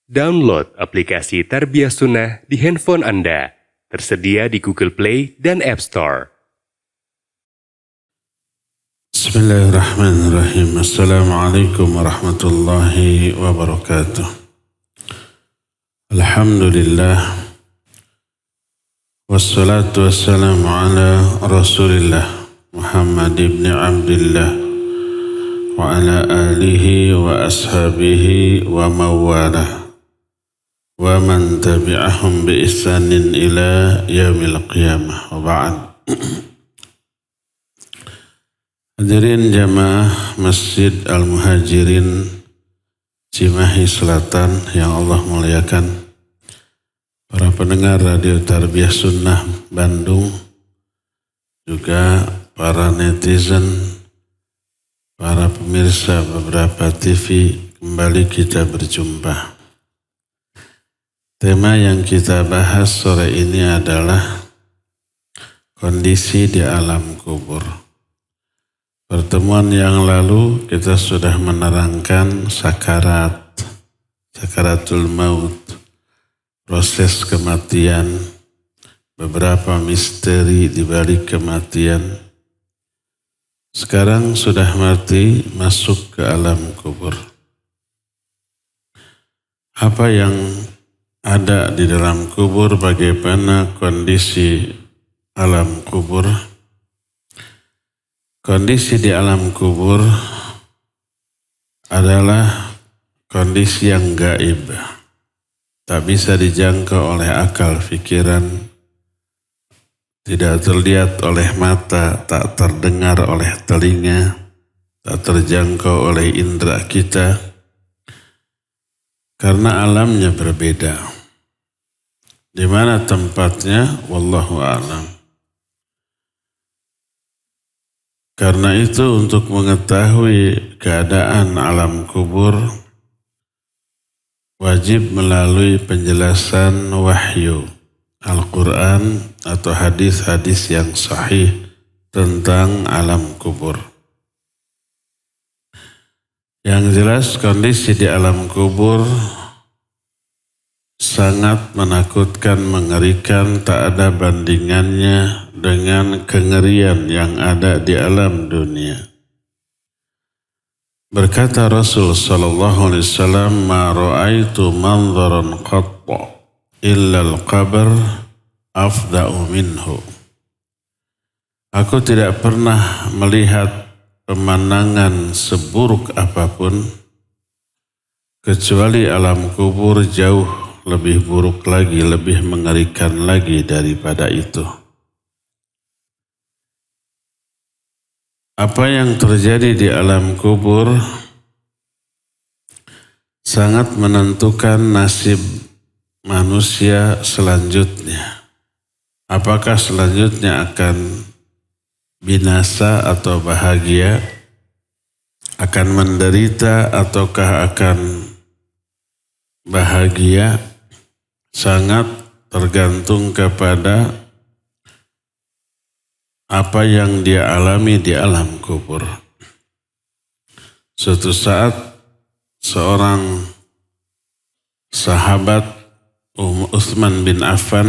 Download aplikasi Tarbiyah Sunnah di handphone Anda. Tersedia di Google Play dan App Store. Bismillahirrahmanirrahim. Assalamualaikum warahmatullahi wabarakatuh. Alhamdulillah. Wassalatu wassalamu ala Rasulillah Muhammad ibn Abdullah wa ala alihi wa ashabihi wa mawalah wa man tabi'ahum bi ihsanin ila yaumil qiyamah wa ba'd. Hadirin jamaah Masjid Al-Muhajirin Cimahi Selatan yang Allah muliakan, para pendengar Radio Tarbiyah Sunnah Bandung, juga para netizen, para pemirsa beberapa TV, kembali kita berjumpa. Tema yang kita bahas sore ini adalah kondisi di alam kubur. Pertemuan yang lalu kita sudah menerangkan sakaratul maut, proses kematian, beberapa misteri di balik kematian. Sekarang sudah mati, masuk ke alam kubur. Apa yang ada di dalam kubur, bagaimana kondisi alam kubur? Kondisi di alam kubur adalah kondisi yang gaib, tak bisa dijangkau oleh akal pikiran, tidak terlihat oleh mata, tak terdengar oleh telinga, tak terjangkau oleh indera kita, karena alamnya berbeda. Di mana tempatnya? Wallahu a'lam. Karena itu untuk mengetahui keadaan alam kubur, wajib melalui penjelasan wahyu, Al-Quran atau hadis-hadis yang sahih tentang alam kubur. Yang jelas kondisi di alam kubur sangat menakutkan, mengerikan, tak ada bandingannya dengan kengerian yang ada di alam dunia. Berkata Rasul sallallahu alaihi wasallam, "Ma ra'aitu manzaran qatta illa al-qabr afda'u minhu." Aku tidak pernah melihat pemandangan seburuk apapun kecuali alam kubur jauh lebih buruk lagi, lebih mengerikan lagi daripada itu. Apa yang terjadi di alam kubur sangat menentukan nasib manusia selanjutnya. Apakah selanjutnya akan binasa atau bahagia, akan menderita ataukah akan bahagia, sangat tergantung kepada apa yang dia alami di alam kubur. Suatu saat seorang sahabat Utsman bin Affan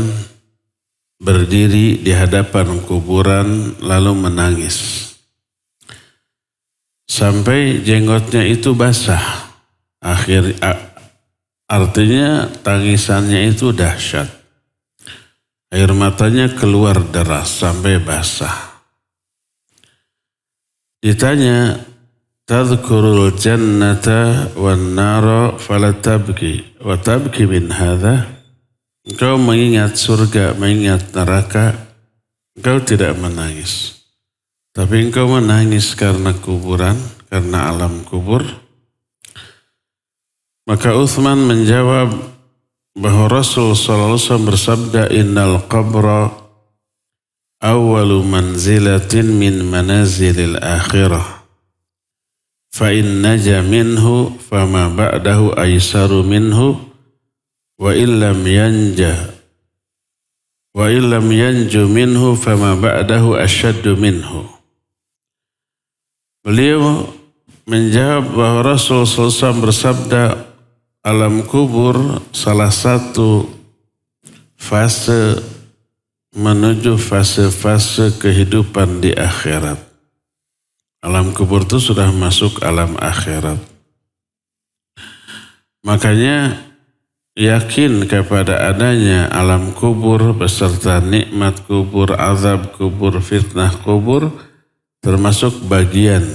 berdiri di hadapan kuburan lalu menangis. Sampai jenggotnya itu basah. Artinya tangisannya itu dahsyat. Air matanya keluar deras sampai basah. Ditanya, "Tadhkurul jannata wan nara falatabki wa tabki min hadha?" Engkau mengingat surga, mengingat neraka, engkau tidak menangis. Tapi engkau menangis karena kuburan, karena alam kubur. Maka Utsman menjawab bahwa Rasul sallallahu alaihi wasallam bersabda, "Innal qabra awwalu manzilatin min manazilil akhirah. Fa in naja minhu fama ba'dahu aisaru minhu wa illam yanju minhu fama ba'dahu asyaddu minhu." Beliau menjawab bahwa Rasul SAW bersabda, alam kubur salah satu fase menuju fase-fase kehidupan di akhirat. Alam kubur itu sudah masuk alam akhirat. Makanya yakin kepada adanya alam kubur beserta nikmat kubur, azab kubur, fitnah kubur termasuk bagian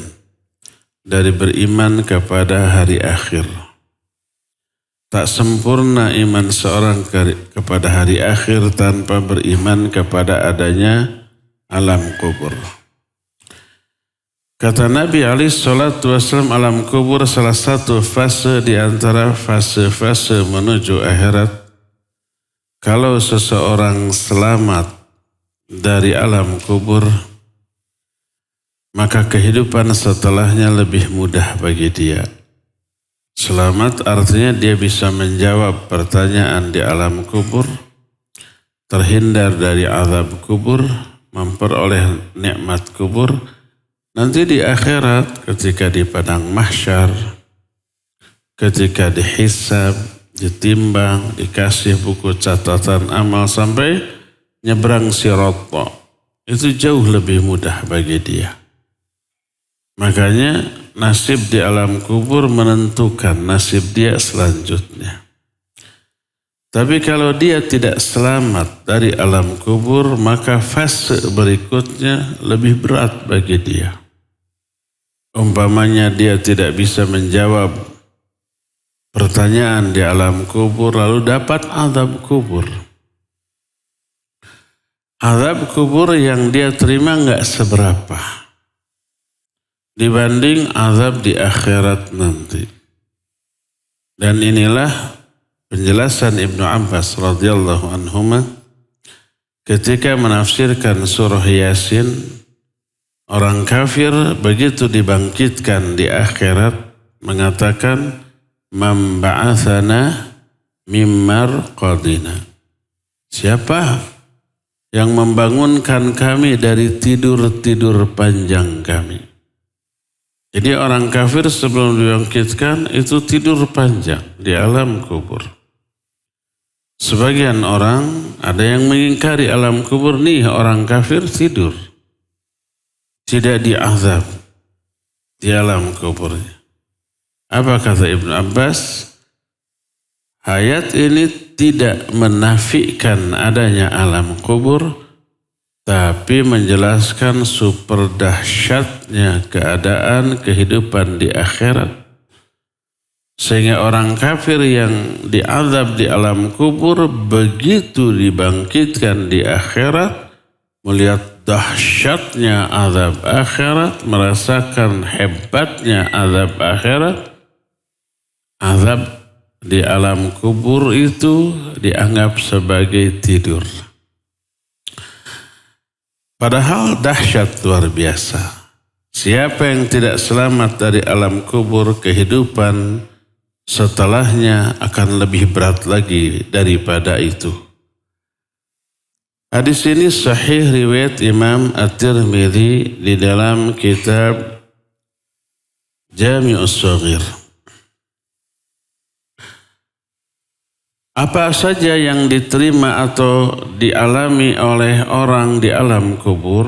dari beriman kepada hari akhir. Tak sempurna iman seorang kepada hari akhir tanpa beriman kepada adanya alam kubur. Kata Nabi SAW, alam kubur salah satu fase di antara fase-fase menuju akhirat. Kalau seseorang selamat dari alam kubur, maka kehidupan setelahnya lebih mudah bagi dia. Selamat artinya dia bisa menjawab pertanyaan di alam kubur, terhindar dari azab kubur, memperoleh nikmat kubur. Nanti di akhirat ketika di padang mahsyar, ketika dihisab, ditimbang, dikasih buku catatan amal sampai nyebrang sirat, itu jauh lebih mudah bagi dia. Makanya nasib di alam kubur menentukan nasib dia selanjutnya. Tapi kalau dia tidak selamat dari alam kubur, maka fase berikutnya lebih berat bagi dia. Umpamanya dia tidak bisa menjawab pertanyaan di alam kubur, lalu dapat azab kubur. Azab kubur yang dia terima enggak seberapa dibanding azab di akhirat nanti. Dan inilah penjelasan Ibnu Abbas radhiyallahu anhuma ketika menafsirkan surah Yasin. Orang kafir begitu dibangkitkan di akhirat mengatakan man ba'athana mim marqadina. Siapa yang membangunkan kami dari tidur-tidur panjang kami? Jadi orang kafir sebelum dibangkitkan itu tidur panjang di alam kubur. Sebagian orang ada yang mengingkari alam kubur, nih orang kafir tidur. Tidak diazab di alam kuburnya. Apa kata Ibnu Abbas? Ayat ini tidak menafikan adanya alam kubur, tapi menjelaskan super dahsyatnya keadaan kehidupan di akhirat. Sehingga orang kafir yang diazab di alam kubur begitu dibangkitkan di akhirat, melihat dahsyatnya azab akhirat, merasakan hebatnya azab akhirat, azab di alam kubur itu dianggap sebagai tidur. Padahal dahsyat luar biasa. Siapa yang tidak selamat dari alam kubur, kehidupan setelahnya akan lebih berat lagi daripada itu. Hadis ini sahih riwayat Imam At-Tirmidzi di dalam kitab Jami'us Shaghir. Apa saja yang diterima atau dialami oleh orang di alam kubur?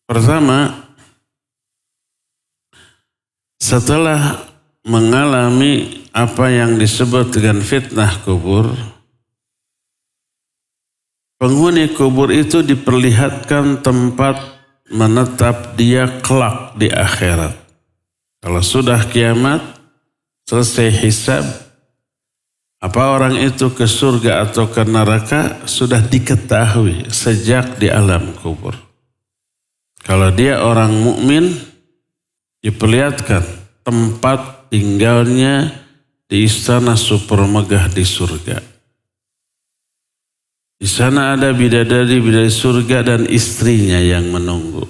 Pertama, setelah mengalami apa yang disebut dengan fitnah kubur, penghuni kubur itu diperlihatkan tempat menetap dia kelak di akhirat. Kalau sudah kiamat, selesai hisab, apa orang itu ke surga atau ke neraka sudah diketahui sejak di alam kubur. Kalau dia orang mukmin, diperlihatkan tempat tinggalnya di istana super megah di surga. Di sana ada bidadari surga dan istrinya yang menunggu.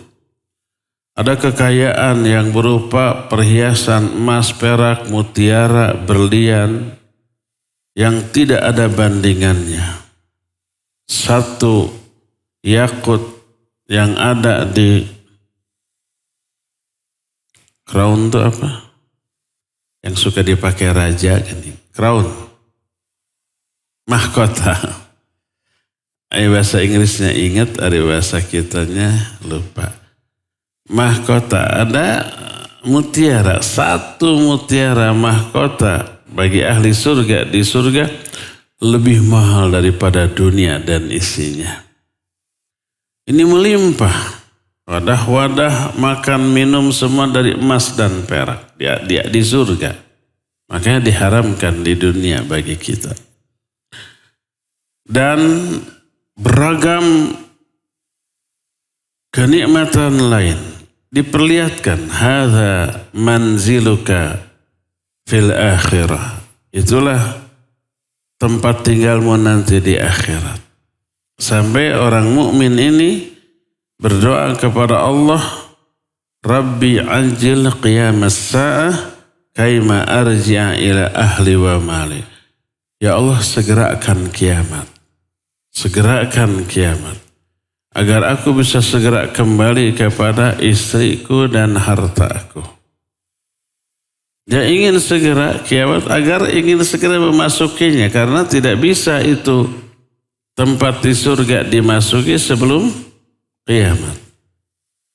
Ada kekayaan yang berupa perhiasan emas, perak, mutiara, berlian yang tidak ada bandingannya. Satu yakut yang ada di crown itu apa? Yang suka dipakai raja kan ini. Crown. Mahkota. Bahasa Inggrisnya ingat, ada bahasa kitanya lupa. Mahkota, ada mutiara. Satu mutiara mahkota bagi ahli surga di surga lebih mahal daripada dunia dan isinya. Ini melimpah. Wadah-wadah makan minum semua dari emas dan perak. Dia di surga. Makanya diharamkan di dunia bagi kita. Dan beragam kenikmatan lain diperlihatkan. Hadza manziluka fil akhirah. Itulah tempat tinggalmu nanti di akhirat. Sampai orang mukmin ini berdoa kepada Allah, Rabbi anjil qiyamas sa'ah kaima arji'a ila ahli wa mali. Ya Allah, segerakan kiamat. Segerakan kiamat. Agar aku bisa segera kembali kepada istriku dan hartaku. Dia ingin segera kiamat agar ingin segera memasukinya. Karena tidak bisa itu tempat di surga dimasuki sebelum kiamat.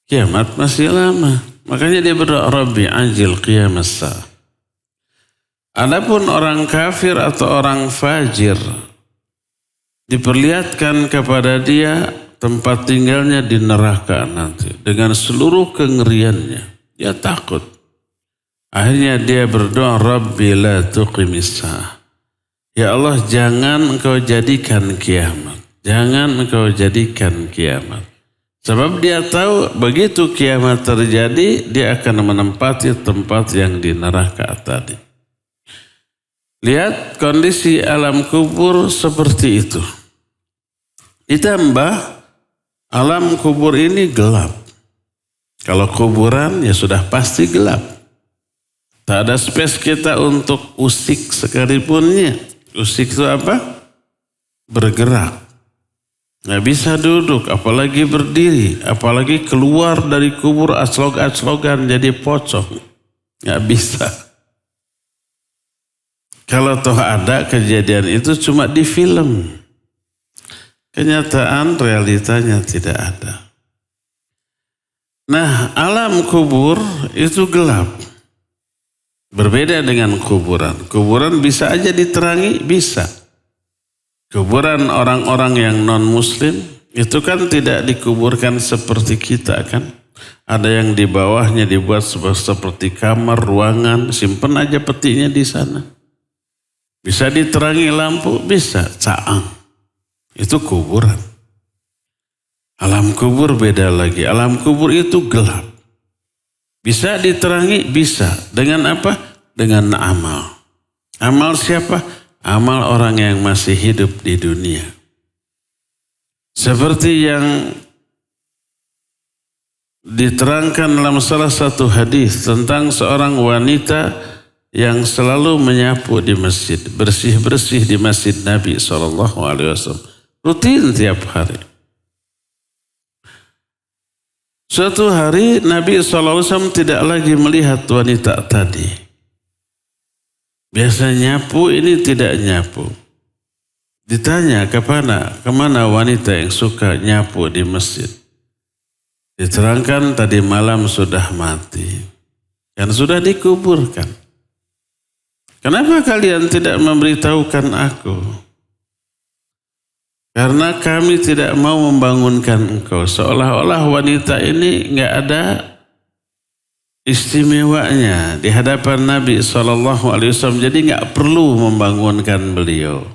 Kiamat masih lama. Makanya dia berdoa, Rabbi anjil qiyamas sa'ah. Adapun orang kafir atau orang fajir, diperlihatkan kepada dia tempat tinggalnya di neraka nanti. Dengan seluruh kengeriannya. Dia takut. Akhirnya dia berdoa, Rabbi la tuqimis sa'ah. Ya Allah, jangan engkau jadikan kiamat. Jangan engkau jadikan kiamat. Sebab dia tahu begitu kiamat terjadi, dia akan menempati tempat yang di neraka tadi. Lihat kondisi alam kubur seperti itu. Ditambah alam kubur ini gelap. Kalau kuburan ya sudah pasti gelap. Tak ada space kita untuk usik sekalipunnya. Usik itu apa? Bergerak. Nggak bisa duduk, apalagi berdiri, apalagi keluar dari kubur aslog-aslogan jadi pocong. Nggak bisa. Kalau toh ada kejadian itu cuma di film. Kenyataan realitanya tidak ada. Nah, alam kubur itu gelap. Berbeda dengan kuburan. Kuburan bisa aja diterangi, bisa. Kuburan orang-orang yang non-muslim itu kan tidak dikuburkan seperti kita kan. Ada yang di bawahnya dibuat seperti kamar, ruangan, simpen aja petinya di sana. Bisa diterangi lampu, bisa, caang. Itu kuburan. Alam kubur beda lagi. Alam kubur itu gelap. Bisa diterangi, bisa. Dengan apa? Dengan amal. Amal siapa? Amal orang yang masih hidup di dunia. Seperti yang diterangkan dalam salah satu hadis tentang seorang wanita yang selalu menyapu di masjid, bersih-bersih di masjid Nabi SAW. Rutin tiap hari. Suatu hari Nabi SAW tidak lagi melihat wanita tadi. Biasa nyapu, ini tidak nyapu. Ditanya kemana wanita yang suka nyapu di masjid. Diterangkan tadi malam sudah mati. Dan sudah dikuburkan. Kenapa kalian tidak memberitahukan aku? Karena kami tidak mau membangunkan engkau. Seolah-olah wanita ini nggak ada istimewanya di hadapan Nabi SAW. Jadi nggak perlu membangunkan beliau.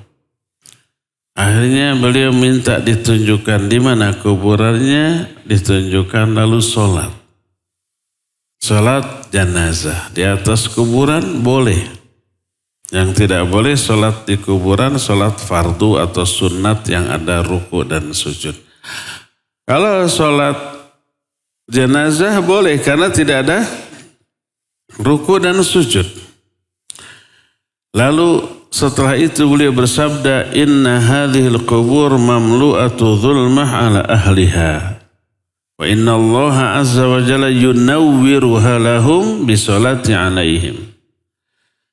Akhirnya beliau minta ditunjukkan di mana kuburannya, ditunjukkan lalu sholat. Sholat jenazah di atas kuburan boleh. Yang tidak boleh sholat di kuburan, sholat fardu atau sunat yang ada ruku dan sujud. Kalau sholat jenazah boleh karena tidak ada ruku dan sujud. Lalu setelah itu beliau bersabda, Inna hadhil qubur mamlu'atu dhulmah ala ahliha. Wa inna Allah azza wa jalla yunawwiruha lahum bisolati alaihim.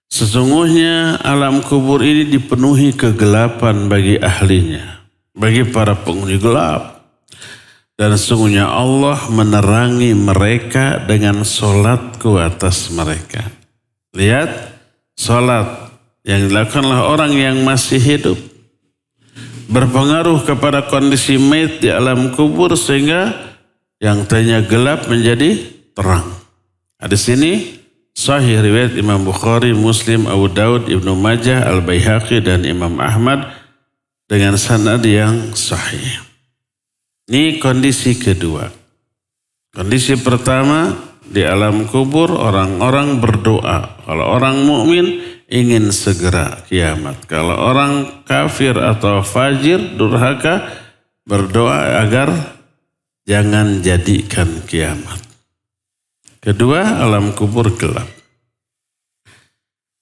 Sesungguhnya alam kubur ini dipenuhi kegelapan bagi ahlinya, bagi para penghuni gelap. Dan sesungguhnya Allah menerangi mereka dengan solatku atas mereka. Lihat, solat yang dilakukanlah orang yang masih hidup berpengaruh kepada kondisi mayit di alam kubur sehingga yang tadinya gelap menjadi terang. Hadis ini sahih riwayat Imam Bukhari, Muslim, Abu Daud, Ibnu Majah, Al-Baihaqi dan Imam Ahmad dengan sanad yang sahih. Ini kondisi kedua. Kondisi pertama, di alam kubur orang-orang berdoa. Kalau orang mukmin ingin segera kiamat. Kalau orang kafir atau fajir, durhaka, berdoa agar jangan jadikan kiamat. Kedua, alam kubur gelap.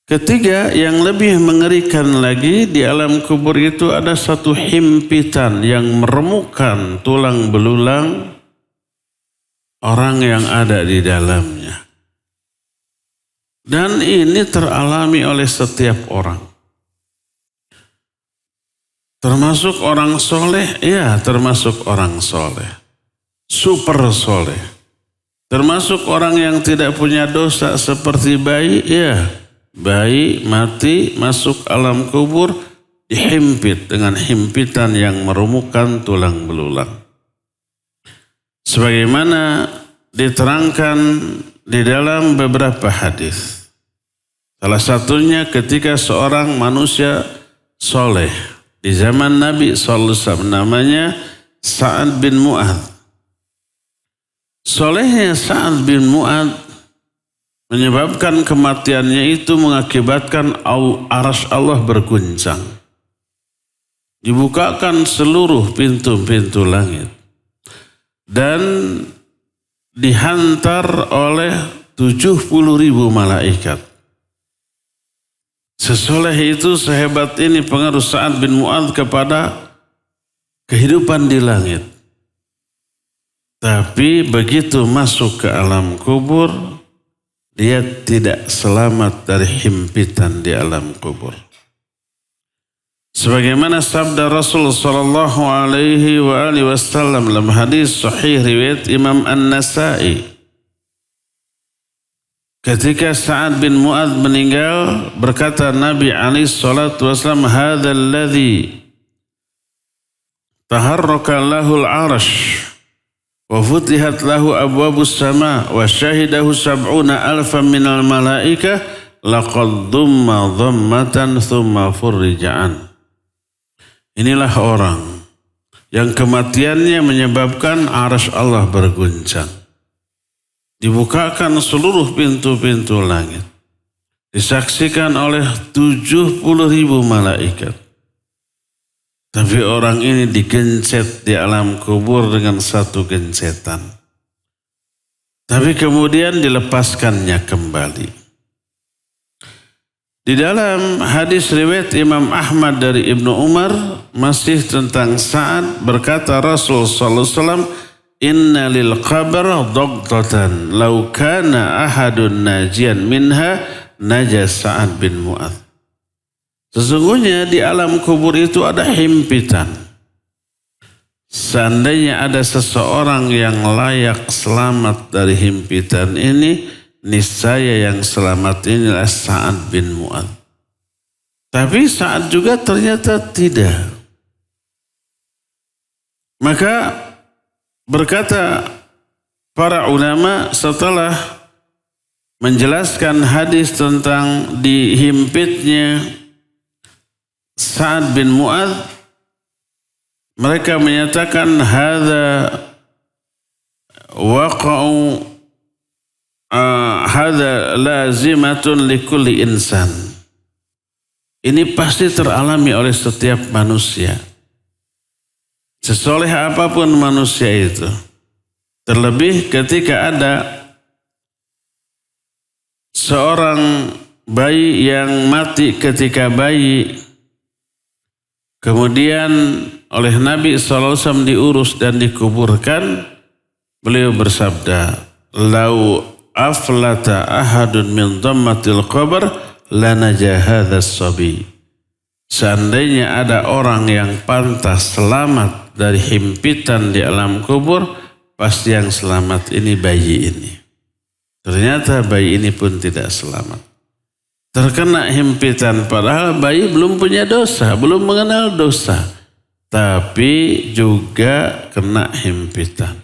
Ketiga, yang lebih mengerikan lagi, di alam kubur itu ada satu himpitan yang meremukkan tulang belulang orang yang ada di dalamnya. Dan ini teralami oleh setiap orang. Termasuk orang soleh, ya termasuk orang soleh. Super soleh. Termasuk orang yang tidak punya dosa seperti bayi, ya. Bayi mati masuk alam kubur dihimpit dengan himpitan yang meremukkan tulang belulang. Sebagaimana diterangkan di dalam beberapa hadis. Salah satunya ketika seorang manusia soleh di zaman Nabi SAW namanya Sa'ad bin Mu'adz. Solehnya Sa'ad bin Mu'adz menyebabkan kematiannya itu mengakibatkan arsy Allah berguncang. Dibukakan seluruh pintu-pintu langit. Dan dihantar oleh 70.000 malaikat. Sesoleh itu, sehebat ini pengaruh Sa'ad bin Mu'adz kepada kehidupan di langit. Tapi begitu masuk ke alam kubur, dia tidak selamat dari himpitan di alam kubur. Sebagaimana sabda Rasul sallallahu alaihi wasallam dalam hadis sahih riwayat Imam An-Nasa'i. Ketika Sa'ad bin Mu'adz meninggal, berkata Nabi alaihi salatu wasallam, "Hadzal ladzi taharraka lahul 'arsy wa futihat lahu abwabus sama wa syahidahu 70,000 minal malaikah laqad dhumma dhammatan thumma furrija'an." Inilah orang yang kematiannya menyebabkan arsy Allah berguncang. Dibukakan seluruh pintu-pintu langit. Disaksikan oleh 70.000 malaikat. Tapi orang ini digencet di alam kubur dengan satu gencetan. Tapi kemudian dilepaskannya kembali. Di dalam hadis riwayat Imam Ahmad dari Ibnu Umar masih tentang Sa'ad, berkata Rasul sallallahu alaihi wasallam, "Inna lil qabr daghtatan law kana ahadun najian minha naja Sa'ad bin Mu'adz." Sesungguhnya di alam kubur itu ada himpitan. Seandainya ada seseorang yang layak selamat dari himpitan ini, niscaya yang selamat inilah Sa'ad bin Mu'adz. Tapi Sa'ad juga ternyata tidak. Maka berkata para ulama setelah menjelaskan hadis tentang dihimpitnya Sa'ad bin Mu'adz, mereka menyatakan hadza waqa'u hadza lazimatun likulli insan. Ini pasti teralami oleh setiap manusia. Sesoleh apapun manusia itu. Terlebih ketika ada seorang bayi yang mati ketika bayi, kemudian oleh Nabi SAW diurus dan dikuburkan, beliau bersabda, "Lau aflata ahadun min dhammatil qabr lanaja hadzal sabi. Seandainya ada orang yang pantas selamat dari himpitan di alam kubur, pasti yang selamat ini bayi ini. Ternyata bayi ini pun tidak selamat. Terkena himpitan padahal bayi belum punya dosa, belum mengenal dosa. Tapi juga kena himpitan.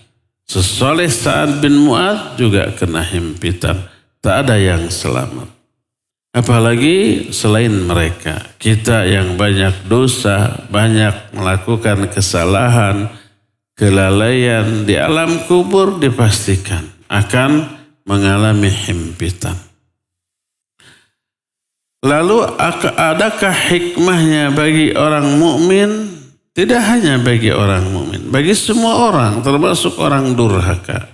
Sesoleh Sa'ad bin Mu'adz juga kena himpitan. Tak ada yang selamat. Apalagi selain mereka, kita yang banyak dosa, banyak melakukan kesalahan, kelalaian di alam kubur dipastikan akan mengalami himpitan. Lalu adakah hikmahnya bagi orang mukmin? Tidak hanya bagi orang mukmin, bagi semua orang, termasuk orang durhaka.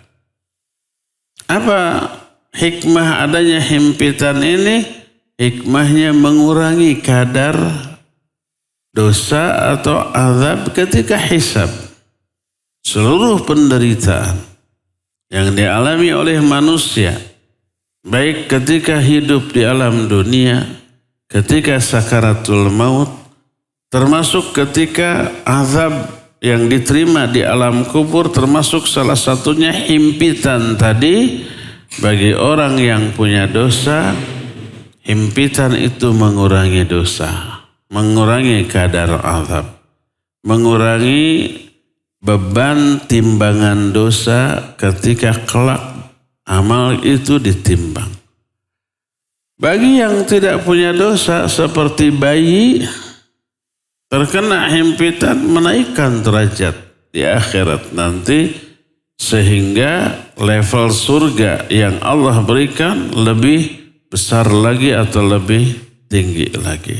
Apa hikmah adanya himpitan ini? Hikmahnya mengurangi kadar dosa atau azab ketika hisab. Seluruh penderitaan yang dialami oleh manusia, baik ketika hidup di alam dunia, ketika sakaratul maut, termasuk ketika azab yang diterima di alam kubur, termasuk salah satunya himpitan tadi. Bagi orang yang punya dosa, himpitan itu mengurangi dosa, mengurangi kadar azab, mengurangi beban timbangan dosa ketika kelak amal itu ditimbang. Bagi yang tidak punya dosa seperti bayi, terkena himpitan menaikkan derajat di akhirat nanti, sehingga level surga yang Allah berikan lebih besar lagi atau lebih tinggi lagi.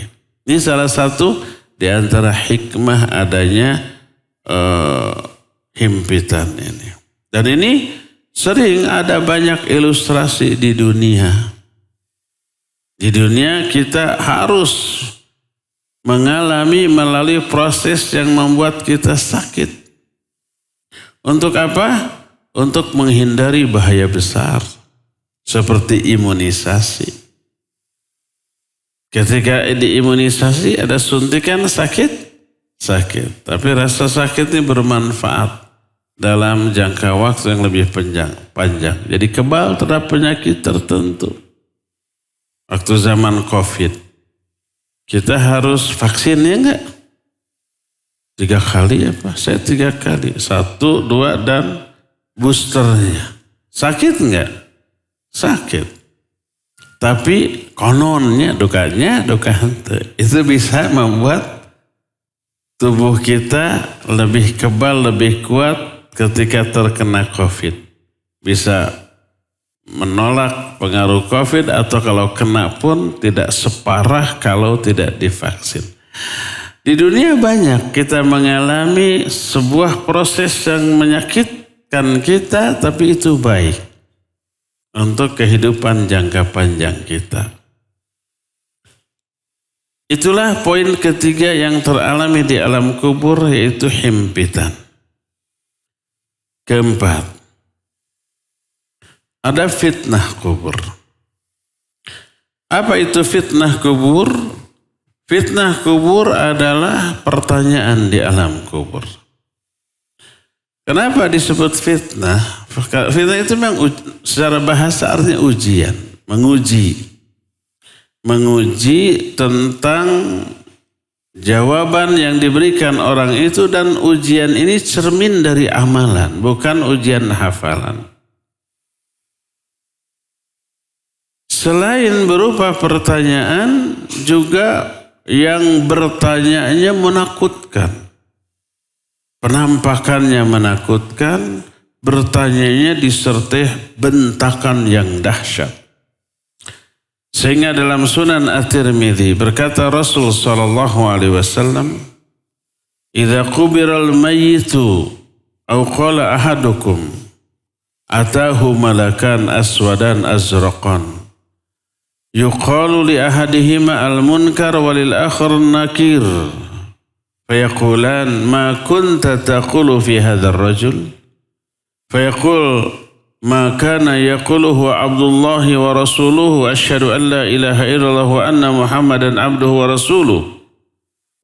Ini salah satu di antara hikmah adanya himpitan ini. Dan ini sering ada banyak ilustrasi di dunia. Di dunia kita harus mengalami melalui proses yang membuat kita sakit. Untuk apa? Untuk menghindari bahaya besar. Seperti imunisasi. Ketika diimunisasi ada suntikan sakit? Sakit. Tapi rasa sakit ini bermanfaat dalam jangka waktu yang lebih panjang. Jadi kebal terhadap penyakit tertentu. Waktu zaman COVID. Kita harus vaksin ya enggak? 3 kali ya Pak? Saya 3 kali. 1, 2 dan boosternya. Sakit enggak? Sakit. Tapi kononnya, dukanya, duka hente. Itu bisa membuat tubuh kita lebih kebal, lebih kuat ketika terkena COVID. Bisa menolak pengaruh COVID atau kalau kena pun tidak separah kalau tidak divaksin. Di dunia banyak kita mengalami sebuah proses yang menyakitkan kita, tapi itu baik untuk kehidupan jangka panjang kita. Itulah poin ketiga yang teralami di alam kubur, yaitu himpitan. Keempat, ada fitnah kubur. Apa itu fitnah kubur? Fitnah kubur adalah pertanyaan di alam kubur. Kenapa disebut fitnah? Fitnah itu memang secara bahasa artinya ujian, menguji. Menguji tentang jawaban yang diberikan orang itu, dan ujian ini cermin dari amalan, bukan ujian hafalan. Selain berupa pertanyaan, juga yang bertanyanya menakutkan. Penampakannya menakutkan, bertanyanya disertai bentakan yang dahsyat. Sehingga dalam Sunan At-Tirmidzi berkata Rasul sallallahu alaihi wasallam, "Idza qubiral mayyitu aw qala ahadukum atahu malakan aswadan azraqan yuqalu li ahadihima al-munkar walil akhar nakir fayaqulan ma kunta taqulu fi hadzal rajul fayaqul ma kana yaquluhu Abdullah wa rasuluhu asyhadu an la ilaha illallah wa anna Muhammadan abduhu wa rasuluhu.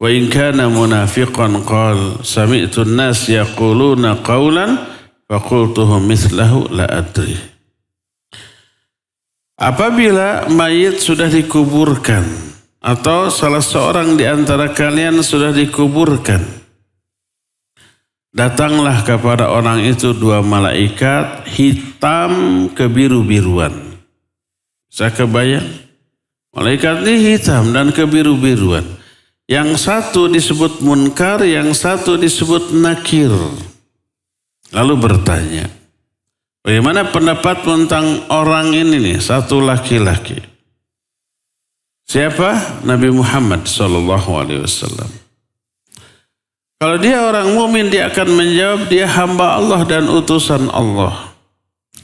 Wa in kana munafiqan qala sami'tu an-nas yaquluna qawlan faqultuhu mithlahu la adri. Apabila mayit sudah dikuburkan atau salah seorang di antara kalian sudah dikuburkan, datanglah kepada orang itu dua malaikat hitam kebiru-biruan. Saya kebayang malaikat ini hitam dan kebiru-biruan. Yang satu disebut munkar, yang satu disebut nakir. Lalu bertanya, bagaimana pendapat tentang orang ini nih, satu laki-laki? Siapa? Nabi Muhammad SAW. Kalau dia orang mukmin, dia akan menjawab, dia hamba Allah dan utusan Allah.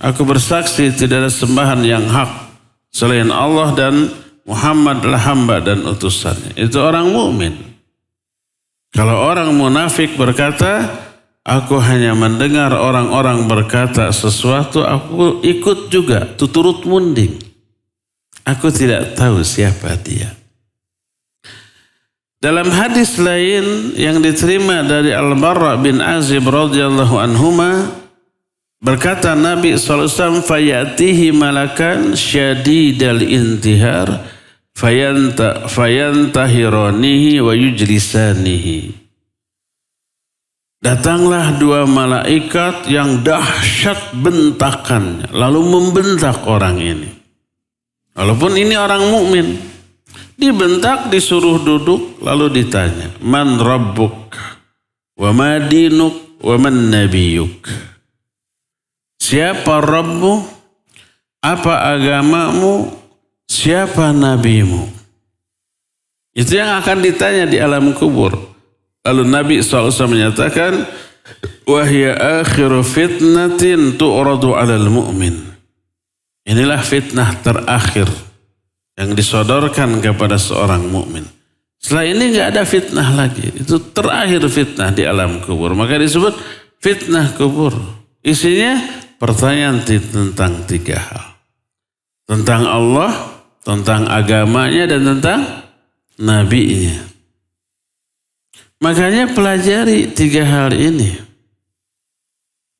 Aku bersaksi tidak ada sembahan yang hak selain Allah dan Muhammad adalah hamba dan utusannya. Itu orang mukmin. Kalau orang munafik berkata, aku hanya mendengar orang-orang berkata sesuatu, aku ikut juga, tuturut munding. Aku tidak tahu siapa dia. Dalam hadis lain yang diterima dari Al-Barra bin Azib radhiyallahu anhuma, berkata Nabi SAW, fayatihi malakan syadidal intihar fayantahiranihi wa yujlisanihi. Datanglah dua malaikat yang dahsyat bentakannya, lalu membentak orang ini. Walaupun ini orang mukmin, dibentak, disuruh duduk, lalu ditanya, man rabbuk, wa ma dinuk, wa man nabiyuk. Siapa Rabbu, apa agamamu, siapa nabimu? Itu yang akan ditanya di alam kubur. Lalu Nabi SAW menyatakan, wahya akhiru fitnatin tu'radu alal mu'min. Inilah fitnah terakhir yang disodorkan kepada seorang mukmin. Setelah ini nggak ada fitnah lagi. Itu terakhir fitnah di alam kubur. Maka disebut fitnah kubur. Isinya pertanyaan tentang tiga hal. Tentang Allah, tentang agamanya, dan tentang nabinya. Makanya pelajari tiga hal ini.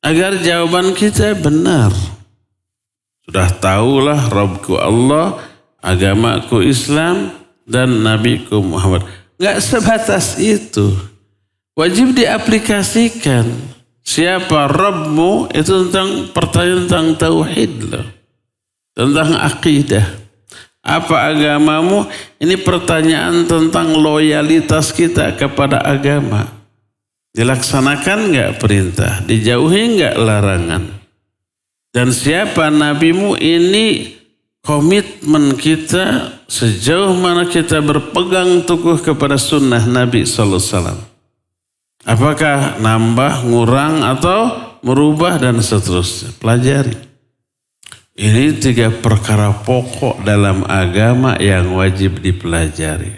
Agar jawaban kita benar. Sudah tahulah Rabbku Allah, agamaku Islam, dan nabiku Muhammad. Enggak sebatas itu. Wajib diaplikasikan. Siapa Rabbmu, itu tentang pertanyaan tentang tauhid loh. Tentang akidah. Apa agamamu? Ini pertanyaan tentang loyalitas kita kepada agama. Dilaksanakan enggak perintah? Dijauhi enggak larangan? Dan siapa nabimu? Ini komitmen kita sejauh mana kita berpegang teguh kepada sunnah Nabi SAW. Apakah nambah, ngurang, atau merubah, dan seterusnya. Pelajari. Ini tiga perkara pokok dalam agama yang wajib dipelajari.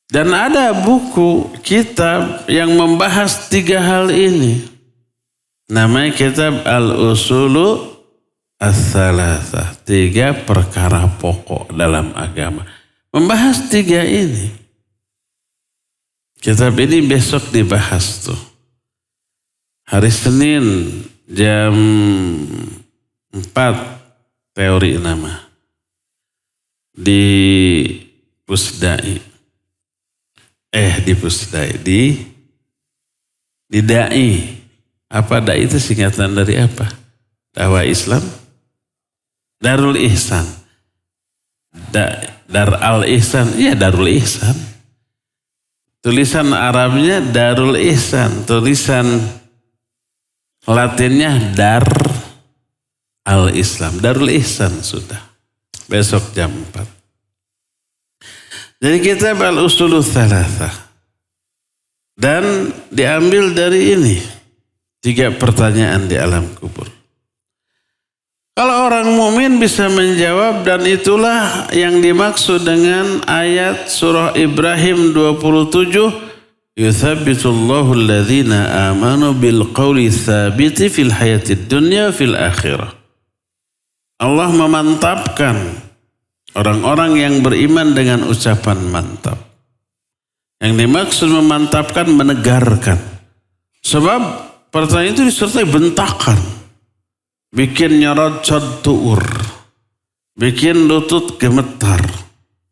Dan ada buku, kitab yang membahas tiga hal ini. Namanya kitab Al-Usulu Ats-Tsalatsah. Tiga perkara pokok dalam agama. Membahas tiga ini. Kitab ini besok dibahas tuh. Hari Senin jam 4 teori nama. Di Pusdai. Di Pusdai. Di Dai. Apa Dai itu singkatan dari apa? Dakwah Islam? Darul Ihsan. Dar al-Ihsan. Iya, Darul Ihsan. Tulisan Arabnya Darul Ihsan. Tulisan Latinnya Dar al-Islam. Darul Ihsan sudah. Besok jam 4. Jadi kitab Al-Usulu Tsalatsah. Dan diambil dari ini. 3 pertanyaan di alam kubur. Kalau orang mukmin bisa menjawab, dan itulah yang dimaksud dengan ayat surah Ibrahim 27, Yuthabbitullahu alladhina amanu bil qawli thabiti fil hayatid dunya fil akhirah. Allah memantapkan orang-orang yang beriman dengan ucapan mantap. Yang dimaksud memantapkan, menegarkan. Sebab pertanyaan itu disertai bentakan. Bikin nyorot tuur. Bikin lutut gemetar.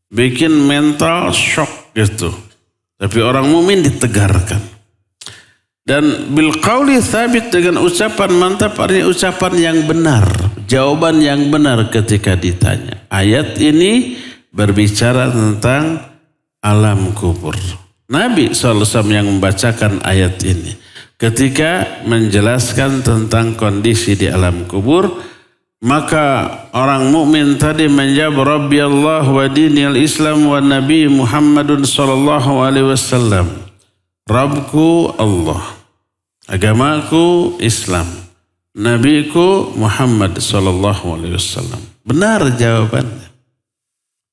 Bikin mental shock gitu. Tapi orang mukmin ditegarkan. Dan bil qauli tsabit dengan ucapan mantap artinya ucapan yang benar, jawaban yang benar ketika ditanya. Ayat ini berbicara tentang alam kubur. Nabi SAW yang membacakan ayat ini ketika menjelaskan tentang kondisi di alam kubur, maka orang mukmin tadi menjawab Rabbi Allah wa dinil Islam wa Nabi Muhammadun sallallahu alaihi wasallam. Rabbku Allah, agamaku Islam, nabiku Muhammad sallallahu alaihi wasallam. Benar jawabannya.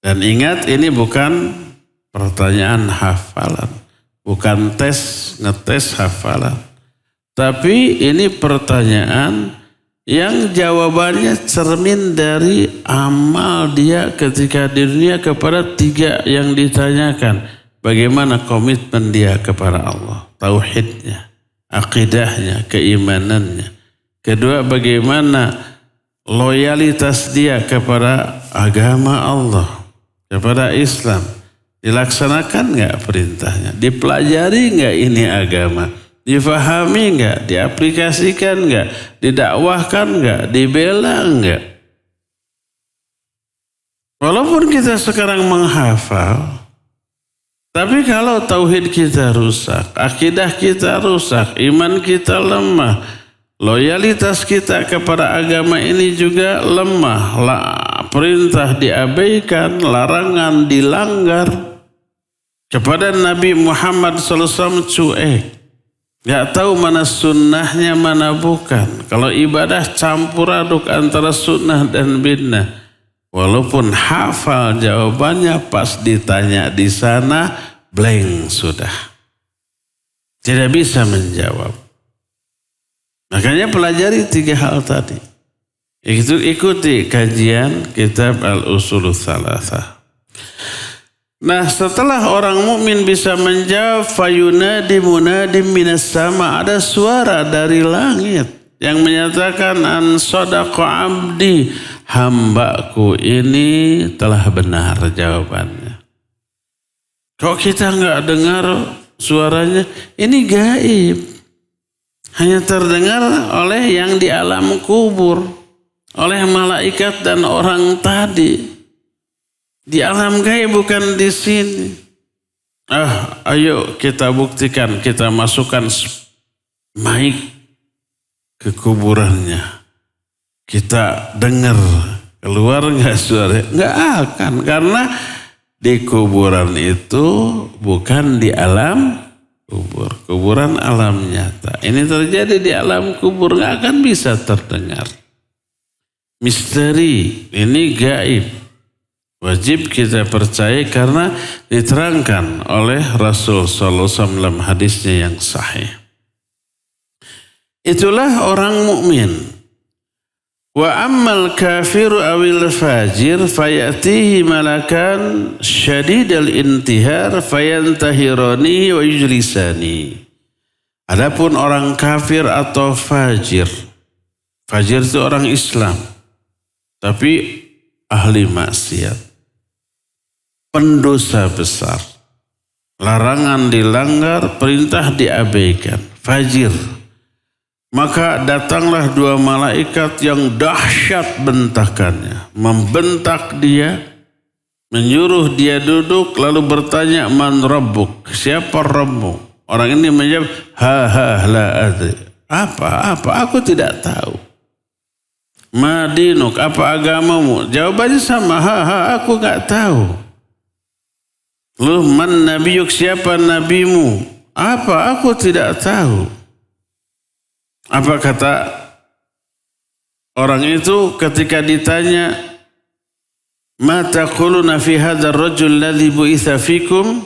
Dan ingat, ini bukan pertanyaan hafalan, bukan ngetes hafalan. Tapi ini pertanyaan yang jawabannya cermin dari amal dia ketika di dunia kepada tiga yang ditanyakan. Bagaimana komitmen dia kepada Allah, tauhidnya, akidahnya, keimanannya. Kedua, bagaimana loyalitas dia kepada agama Allah, kepada Islam. Dilaksanakan enggak perintahnya? Dipelajari enggak ini agama? Difahami enggak? Diaplikasikan enggak? Didakwahkan enggak? Dibela enggak? Walaupun kita sekarang menghafal, tapi kalau tauhid kita rusak, akidah kita rusak, iman kita lemah, loyalitas kita kepada agama ini juga lemah, perintah diabaikan, larangan dilanggar, kepada Nabi Muhammad SAW cuek. Gak tahu mana sunnahnya, mana bukan. Kalau ibadah campur aduk antara sunnah dan bid'ah. Walaupun hafal jawabannya, pas ditanya di sana blank sudah. Tidak bisa menjawab. Makanya pelajari tiga hal tadi. Ikuti kajian kitab Al-Usulul Tsalatsah. Nah, setelah orang mukmin bisa menjawab, fayunadi munadim minas sama, ada suara dari langit yang menyatakan an sadaqa abdi, hambaku ini telah benar jawabannya. Kok kita enggak dengar suaranya? Ini gaib. Hanya terdengar oleh yang di alam kubur, oleh malaikat dan orang tadi. Di alam gaib, bukan di sini. Ayo kita buktikan, kita masukkan mic ke kuburannya. Kita dengar, keluar nggak suara? Nggak akan, karena di kuburan itu bukan di alam kubur. Kuburan alam nyata. Ini terjadi di alam kubur, nggak akan bisa terdengar. Misteri, ini gaib. Wajib kita percaya karena diterangkan oleh Rasul sallallahu alaihi wasallam dalam hadisnya yang sahih. Itulah orang mukmin. Wa ammal kafiru awil fajir fayatihi malakan syadidal intihar fayantahirani wa yujlisani. Adapun orang kafir atau fajir. Fajir itu orang Islam, tapi ahli maksiat. Pendosa besar. Larangan dilanggar, perintah diabaikan. Fajir. Maka datanglah dua malaikat yang dahsyat bentakannya. Membentak dia, menyuruh dia duduk, lalu bertanya, man rabbuk? Siapa Rabbmu? Orang ini menjawab, la adri. Apa? Aku tidak tahu. Madinuk, apa agamamu? Jawabannya sama, aku gak tahu. Lu man nabiyuk, siapa nabimu? Apa? Aku tidak tahu. Apa kata orang itu ketika ditanya, ma taquluna fi hadzal rajul ladzi bu'itsa fikum?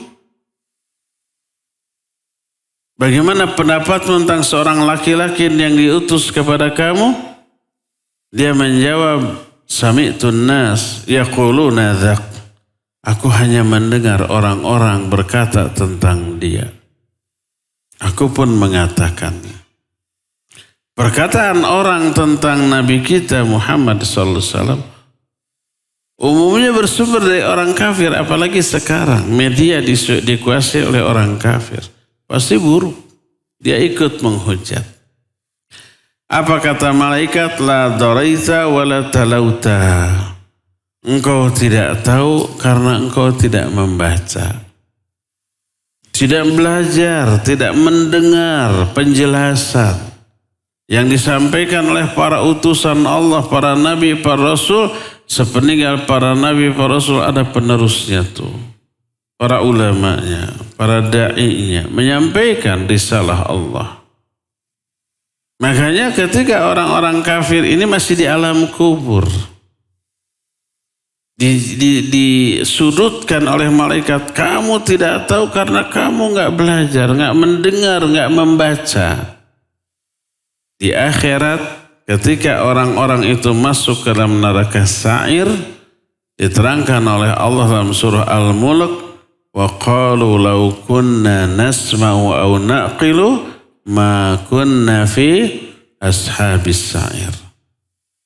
Bagaimana pendapatmu tentang seorang laki-laki yang diutus kepada kamu? Dia menjawab, sami'tun nas yaquluna dzak. Aku hanya mendengar orang-orang berkata tentang dia. Aku pun mengatakannya. Perkataan orang tentang Nabi kita Muhammad SAW umumnya bersumber dari orang kafir, apalagi sekarang media dikuasai oleh orang kafir. Pasti buruk. Dia ikut menghujat. Apa kata malaikat? La daraita wa la talauta. Engkau tidak tahu karena engkau tidak membaca. Tidak belajar, tidak mendengar penjelasan yang disampaikan oleh para utusan Allah, para nabi, para rasul. Sepeninggal para nabi, para rasul ada penerusnya tuh. Para ulamanya, para da'inya menyampaikan risalah Allah. Makanya ketika orang-orang kafir ini masih di alam kubur, disudutkan oleh malaikat, kamu tidak tahu karena kamu nggak belajar, nggak mendengar, nggak membaca. Di akhirat ketika orang-orang itu masuk ke dalam neraka sa'ir, diterangkan oleh Allah dalam surah Al-Mulk, wa qalu law kunna nasma'u aw naqilu ma kunna fi ashabis sa'ir.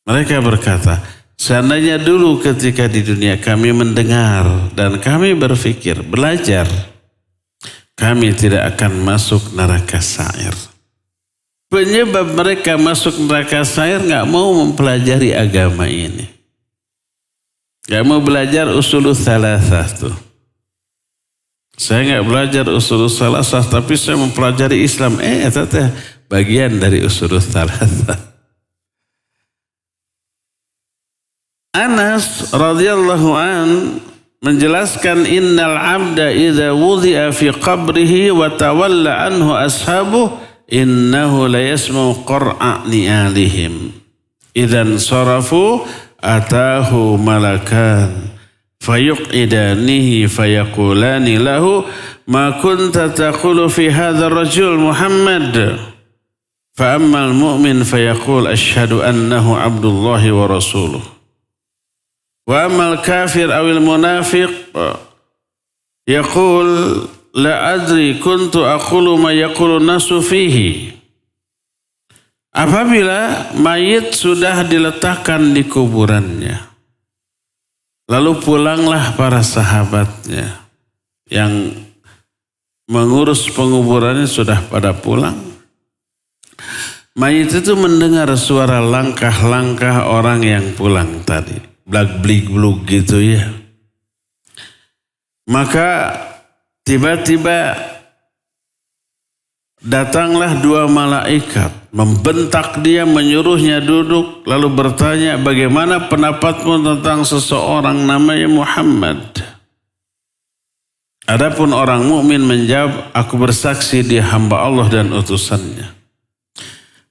Mereka berkata, seandainya dulu ketika di dunia kami mendengar dan kami berpikir, belajar, kami tidak akan masuk neraka sa'ir. Penyebab mereka masuk neraka sa'ir nggak mau mempelajari agama ini. Nggak mau belajar usulul thalathah tuh. Saya nggak belajar usulul thalathah tapi saya mempelajari Islam. Itu bagian dari usulul thalathah. Anas radhiyallahu an menjelaskan innal abda idza wudi'a fi qabrihi wa tawalla anhu ashabuhu innahu la yasma'u qar'a ni'alihim idzan sarafu atahu malakan fayuqidanihi fayaqulani lahu ma kunta taqulu fi hadzal rajul Muhammad fa ammal mu'min fayaqul asyhadu annahu abdullahi wa rasuluh wa ammal kafir awil munafiq yaqul la adri kuntu aqulu ma yaqulu nasu fihi. Apabila mayit sudah diletakkan di kuburannya, lalu pulanglah para sahabatnya yang mengurus penguburannya sudah pada pulang. Mayit itu mendengar suara langkah-langkah orang yang pulang tadi, blag-blig-blug gitu ya. Maka tiba-tiba datanglah dua malaikat, membentak dia, menyuruhnya duduk, lalu bertanya, bagaimana pendapatmu tentang seseorang namanya Muhammad? Adapun orang mukmin menjawab, aku bersaksi dia hamba Allah dan utusannya.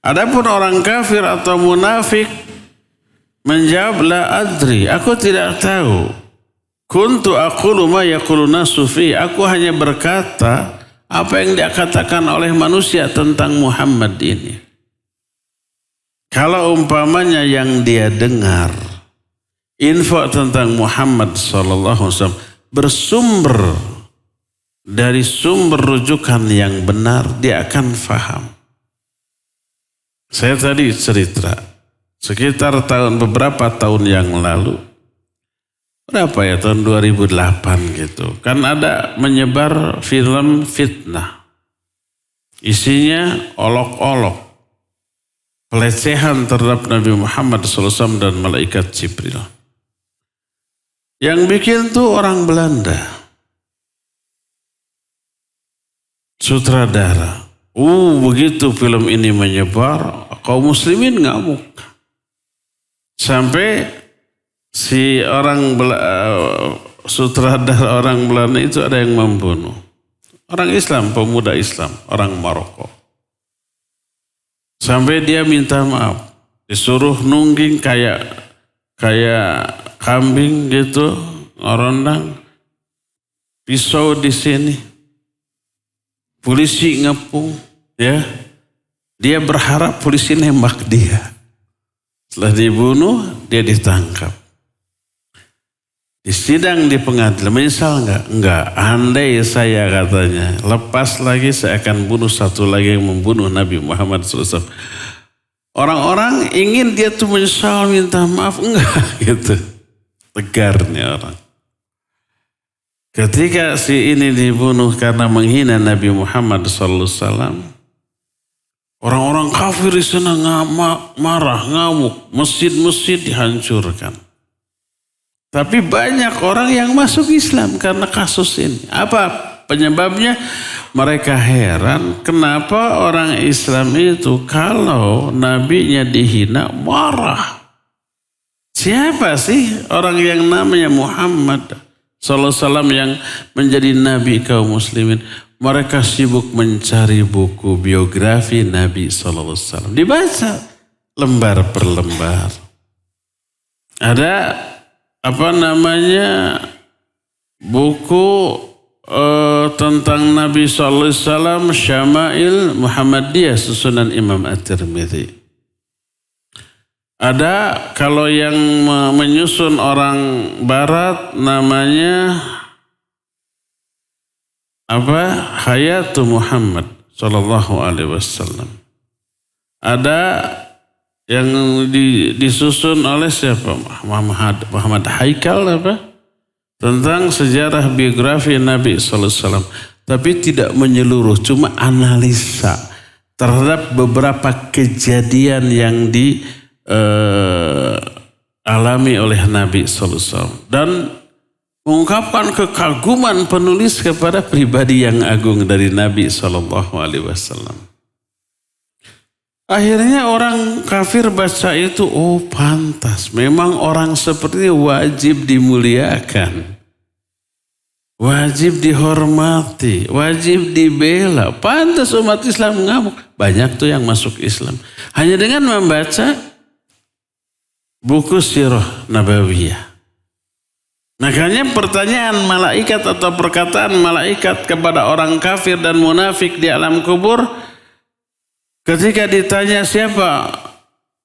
Adapun orang kafir atau munafik menjawab, la adri, aku tidak tahu. Kuntu aqulu ma yaqulu nasu fi. Aku hanya berkata apa yang dikatakan oleh manusia tentang Muhammad ini. Kalau umpamanya yang dia dengar info tentang Muhammad sallallahu alaihi wasallam bersumber dari sumber rujukan yang benar, dia akan faham. Saya tadi cerita sekitar beberapa tahun yang lalu. Berapa ya, tahun 2008 gitu. Kan ada menyebar film fitnah. Isinya olok-olok. Pelecehan terhadap Nabi Muhammad SAW dan malaikat Jibril. Yang bikin tuh orang Belanda. Sutradara. Begitu film ini menyebar, kaum muslimin ngamuk. Sampai si sutradara orang Belanda itu ada yang membunuh orang Islam, pemuda Islam, orang Maroko. Sampai dia minta maaf, disuruh nungging kayak kambing gitu, ngerondang, pisau di sini, polisi ngepung, ya. Dia berharap polisi nembak dia. Setelah dibunuh, dia ditangkap. Disidang di pengadilan, menyesal enggak? Enggak, andai saya katanya, lepas lagi saya akan bunuh satu lagi yang membunuh Nabi Muhammad SAW. Orang-orang ingin dia tuh menyesal, minta maaf, enggak gitu. Tegar nih orang. Ketika si ini dibunuh karena menghina Nabi Muhammad SAW, orang-orang kafir di sana marah, ngamuk, masjid-masjid dihancurkan. Tapi banyak orang yang masuk Islam karena kasus ini. Apa penyebabnya? Mereka heran kenapa orang Islam itu kalau nabinya dihina marah. Siapa sih orang yang namanya Muhammad sallallahu alaihi wasallam yang menjadi nabi kaum muslimin? Mereka sibuk mencari buku biografi Nabi sallallahu alaihi wasallam. Dibaca lembar per lembar. Ada buku tentang Nabi sallallahu alaihi wasallam, Syama'il Muhammadiyah susunan Imam At-Tirmidzi. Ada kalau yang menyusun orang barat namanya Hayatu Muhammad sallallahu alaihi wasallam. Ada yang disusun oleh siapa? Muhammad Haikal tentang sejarah biografi Nabi sallallahu alaihi wasallam. Tapi tidak menyeluruh, cuma analisa terhadap beberapa kejadian yang dialami oleh Nabi sallallahu alaihi wasallam dan mengungkapkan kekaguman penulis kepada pribadi yang agung dari Nabi sallallahu alaihi wasallam. Akhirnya orang kafir baca itu, oh pantas, memang orang seperti ini wajib dimuliakan, wajib dihormati, wajib dibela. Pantas umat Islam ngamuk. Banyak tuh yang masuk Islam hanya dengan membaca buku sirah nabawiyah. Makanya pertanyaan malaikat atau perkataan malaikat kepada orang kafir dan munafik di alam kubur, ketika ditanya siapa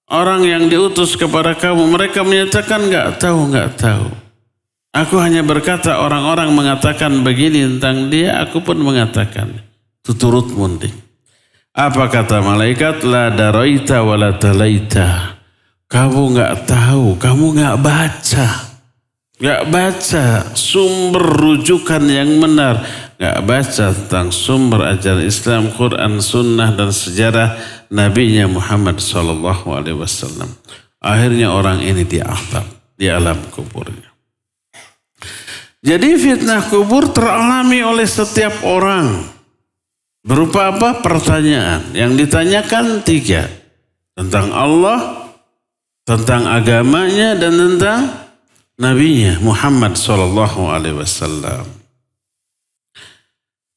orang yang diutus kepada kamu, mereka menyatakan enggak tahu. Aku hanya berkata orang-orang mengatakan begini tentang dia, aku pun mengatakan. Itu turut munding. Apa kata malaikat? La daraita wa la talaita. Kamu enggak tahu, kamu enggak baca. Enggak baca sumber rujukan yang benar. Enggak baca tentang sumber ajaran Islam, Quran, Sunnah dan sejarah Nabi-Nya Muhammad sallallahu alaihi wasallam. Akhirnya orang ini diazab di alam kuburnya. Jadi fitnah kubur teralami oleh setiap orang. Berupa apa? Pertanyaan. Yang ditanyakan 3. Tentang Allah, tentang agamanya, dan tentang Nabi-Nya Muhammad sallallahu alaihi wasallam.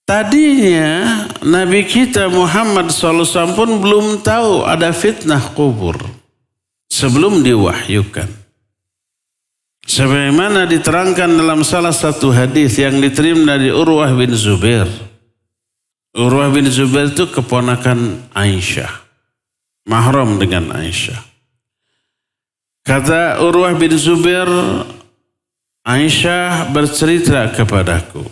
Tadinya Nabi kita Muhammad sallallahu alaihi wasallam pun belum tahu ada fitnah kubur sebelum diwahyukan. Sebagaimana diterangkan dalam salah satu hadis yang diterima dari Urwah bin Zubair. Urwah bin Zubair itu keponakan Aisyah, mahram dengan Aisyah. Kata Urwah bin Zubair, Aisyah bercerita kepadaku,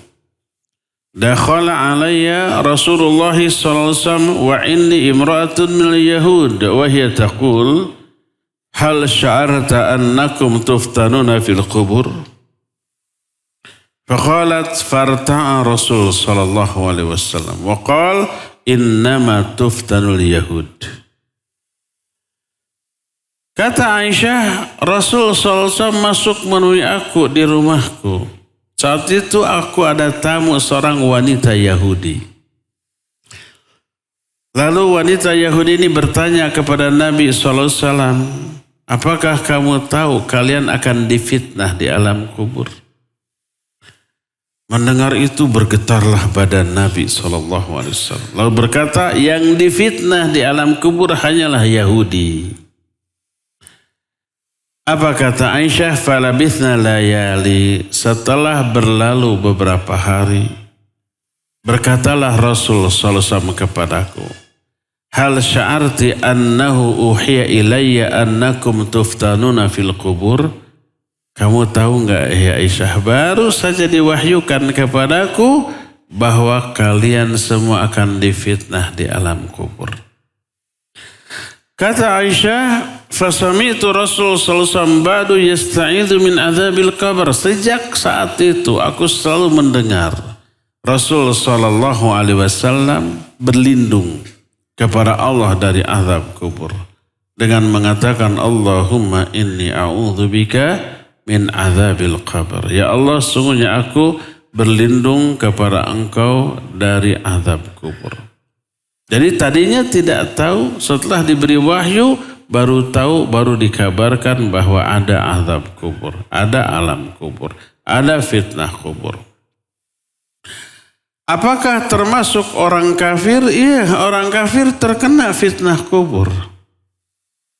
dakhala alayya Rasulullah sallallahu alaihi wasallam wa inni imra'atun minal yahud wa hiya taqul hal sya'arta annakum tuftanuna fil qubur? Faqalat farta'a Rasul sallallahu alaihi wasallam wa qala innama tuftanul yahud. Kata Aisyah, Rasul sallallahu alaihi wasallam masuk menemui aku di rumahku. Saat itu aku ada tamu seorang wanita Yahudi. Lalu wanita Yahudi ini bertanya kepada Nabi sallallahu alaihi wasallam, apakah kamu tahu kalian akan difitnah di alam kubur? Mendengar itu bergetarlah badan Nabi sallallahu alaihi wasallam. Lalu berkata, yang difitnah di alam kubur hanyalah Yahudi. Apa kata Aisyah? Falabithna layali. Setelah berlalu beberapa hari, Berkatalah Rasul sallallahu alaihi wasallam kepadaku, hal sya'arti annahu uhiya ilayya annakum tuftanuna fil qubur? Kamu tahu enggak ya Aisyah, baru saja diwahyukan kepadaku bahwa kalian semua akan difitnah di alam kubur. Kata Aisyah, fasami'tu Rasul sallallahu alaihi wasallam ba'du yasta'idzu min adzabil qabr. Sejak saat itu aku selalu mendengar Rasul sallallahu alaihi wasallam berlindung kepada Allah dari azab kubur dengan mengatakan, Allahumma inni a'udzubika min azabil qabr. Ya Allah, sungguhnya aku berlindung kepada Engkau dari azab kubur. Jadi tadinya tidak tahu, setelah diberi wahyu baru tahu, baru dikabarkan bahwa ada azab kubur, ada alam kubur, ada fitnah kubur. Apakah termasuk orang kafir? Iya, orang kafir terkena fitnah kubur.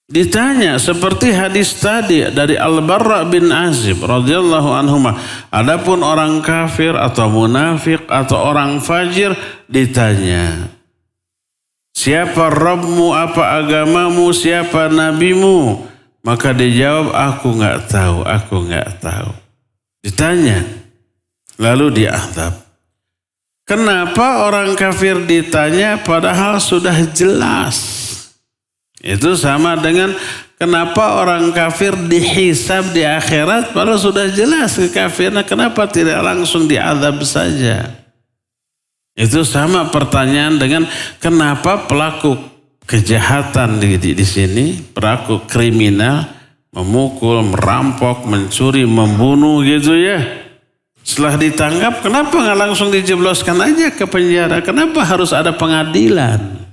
Ditanya seperti hadis tadi dari Al-Barra bin Azib radhiyallahu anhuma. Adapun orang kafir atau munafik atau orang fajir ditanya, siapa Rabbmu, apa agamamu, siapa nabimu? Maka dijawab, aku enggak tahu. Ditanya, lalu diazab. Kenapa orang kafir ditanya padahal sudah jelas? Itu sama dengan kenapa orang kafir dihisab di akhirat padahal sudah jelas kekafiran, kenapa tidak langsung diazab saja? Itu sama pertanyaan dengan kenapa pelaku kejahatan di sini, pelaku kriminal, memukul, merampok, mencuri, membunuh gitu ya. Setelah ditangkap, kenapa nggak langsung dijebloskan aja ke penjara? Kenapa harus ada pengadilan?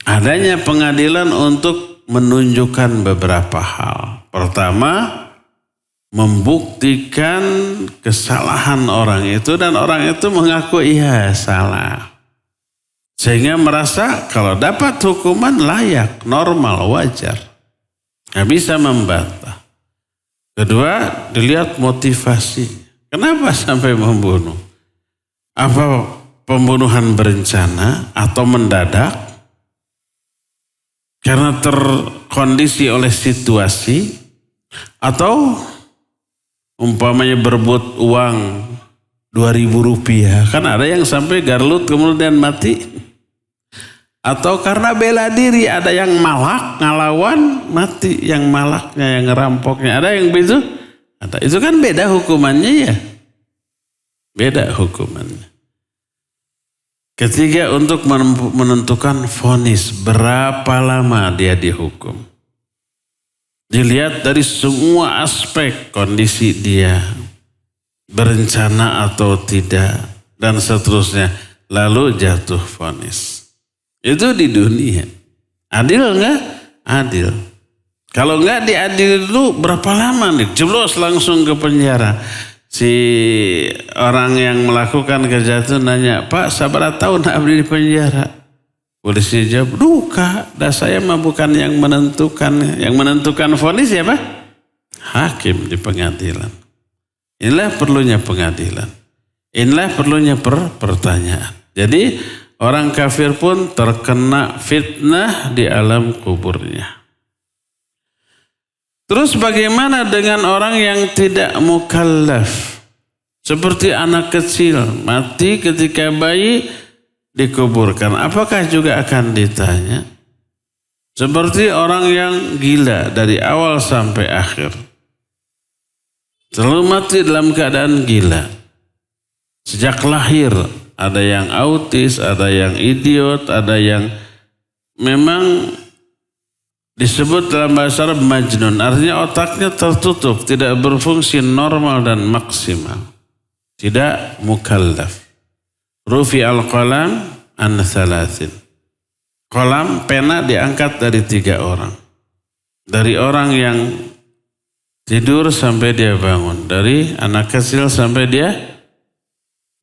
Adanya pengadilan untuk menunjukkan beberapa hal. Pertama, membuktikan kesalahan orang itu dan orang itu mengaku iya salah. Sehingga merasa kalau dapat hukuman layak, normal, wajar. Nggak bisa membantah. Kedua, dilihat motivasi. Kenapa sampai membunuh? Apa pembunuhan berencana atau mendadak? Karena terkondisi oleh situasi, atau umpamanya berebut uang 2.000 rupiah. Kan ada yang sampai garlut kemudian mati. Atau karena bela diri, ada yang malak, ngelawan, mati. Yang malaknya, yang ngerampoknya. Ada yang begitu? Ada. Itu kan beda hukumannya ya. Beda hukumannya. Ketiga, untuk menentukan vonis berapa lama dia dihukum. Dilihat dari semua aspek kondisi dia, berencana atau tidak, dan seterusnya. Lalu jatuh vonis. Itu di dunia. Adil enggak? Adil. Kalau enggak diadil dulu berapa lama nih? Jeblos langsung ke penjara. Si orang yang melakukan kejahatan nanya, Pak, sabar tahun abdi di penjara. Polisi jawab, duka. Dan saya mah bukan yang menentukan. Yang menentukan vonis siapa? Hakim di pengadilan. Inilah perlunya pengadilan. Inilah perlunya pertanyaan. Jadi orang kafir pun terkena fitnah di alam kuburnya. Terus bagaimana dengan orang yang tidak mukallaf? Seperti anak kecil mati ketika bayi dikuburkan. Apakah juga akan ditanya? Seperti orang yang gila dari awal sampai akhir. Selalu mati dalam keadaan gila. Sejak lahir ada yang autis, ada yang idiot, ada yang memang disebut dalam bahasa Arab majnun, artinya otaknya tertutup, tidak berfungsi normal dan maksimal. Tidak mukallaf. Rufi al-qalam an thalathin. Qalam, pena diangkat dari 3 orang. Dari orang yang tidur sampai dia bangun. Dari anak kecil sampai dia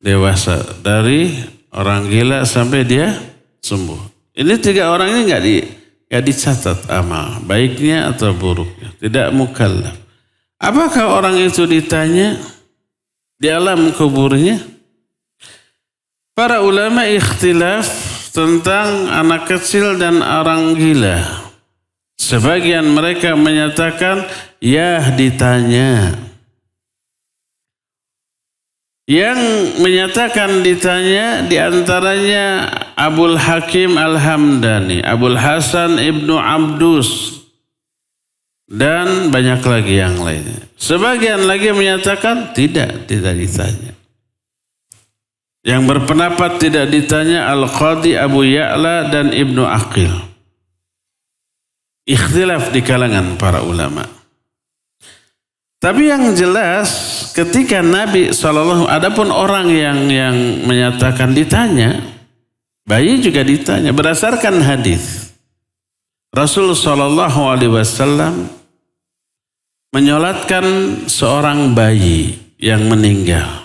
dewasa. Dari orang gila sampai dia sembuh. Ini 3 orang ini nggak dicatat amal, baiknya atau buruknya. Tidak mukallaf. Apakah orang itu ditanya di alam kuburnya? Para ulama ikhtilaf tentang anak kecil dan orang gila. Sebagian mereka menyatakan, ya ditanya. Yang menyatakan ditanya diantaranya Abul Hakim Al-Hamdani, Abul Hasan Ibnu Abdus, dan banyak lagi yang lainnya. Sebagian lagi menyatakan tidak ditanya. Yang berpendapat tidak ditanya Al-Qadhi Abu Ya'la dan Ibnu Aqil. Ikhtilaf di kalangan para ulama. Tapi yang jelas ketika Nabi SAW, adapun orang yang menyatakan ditanya, bayi juga ditanya berdasarkan hadis. Rasul SAW menyolatkan seorang bayi yang meninggal.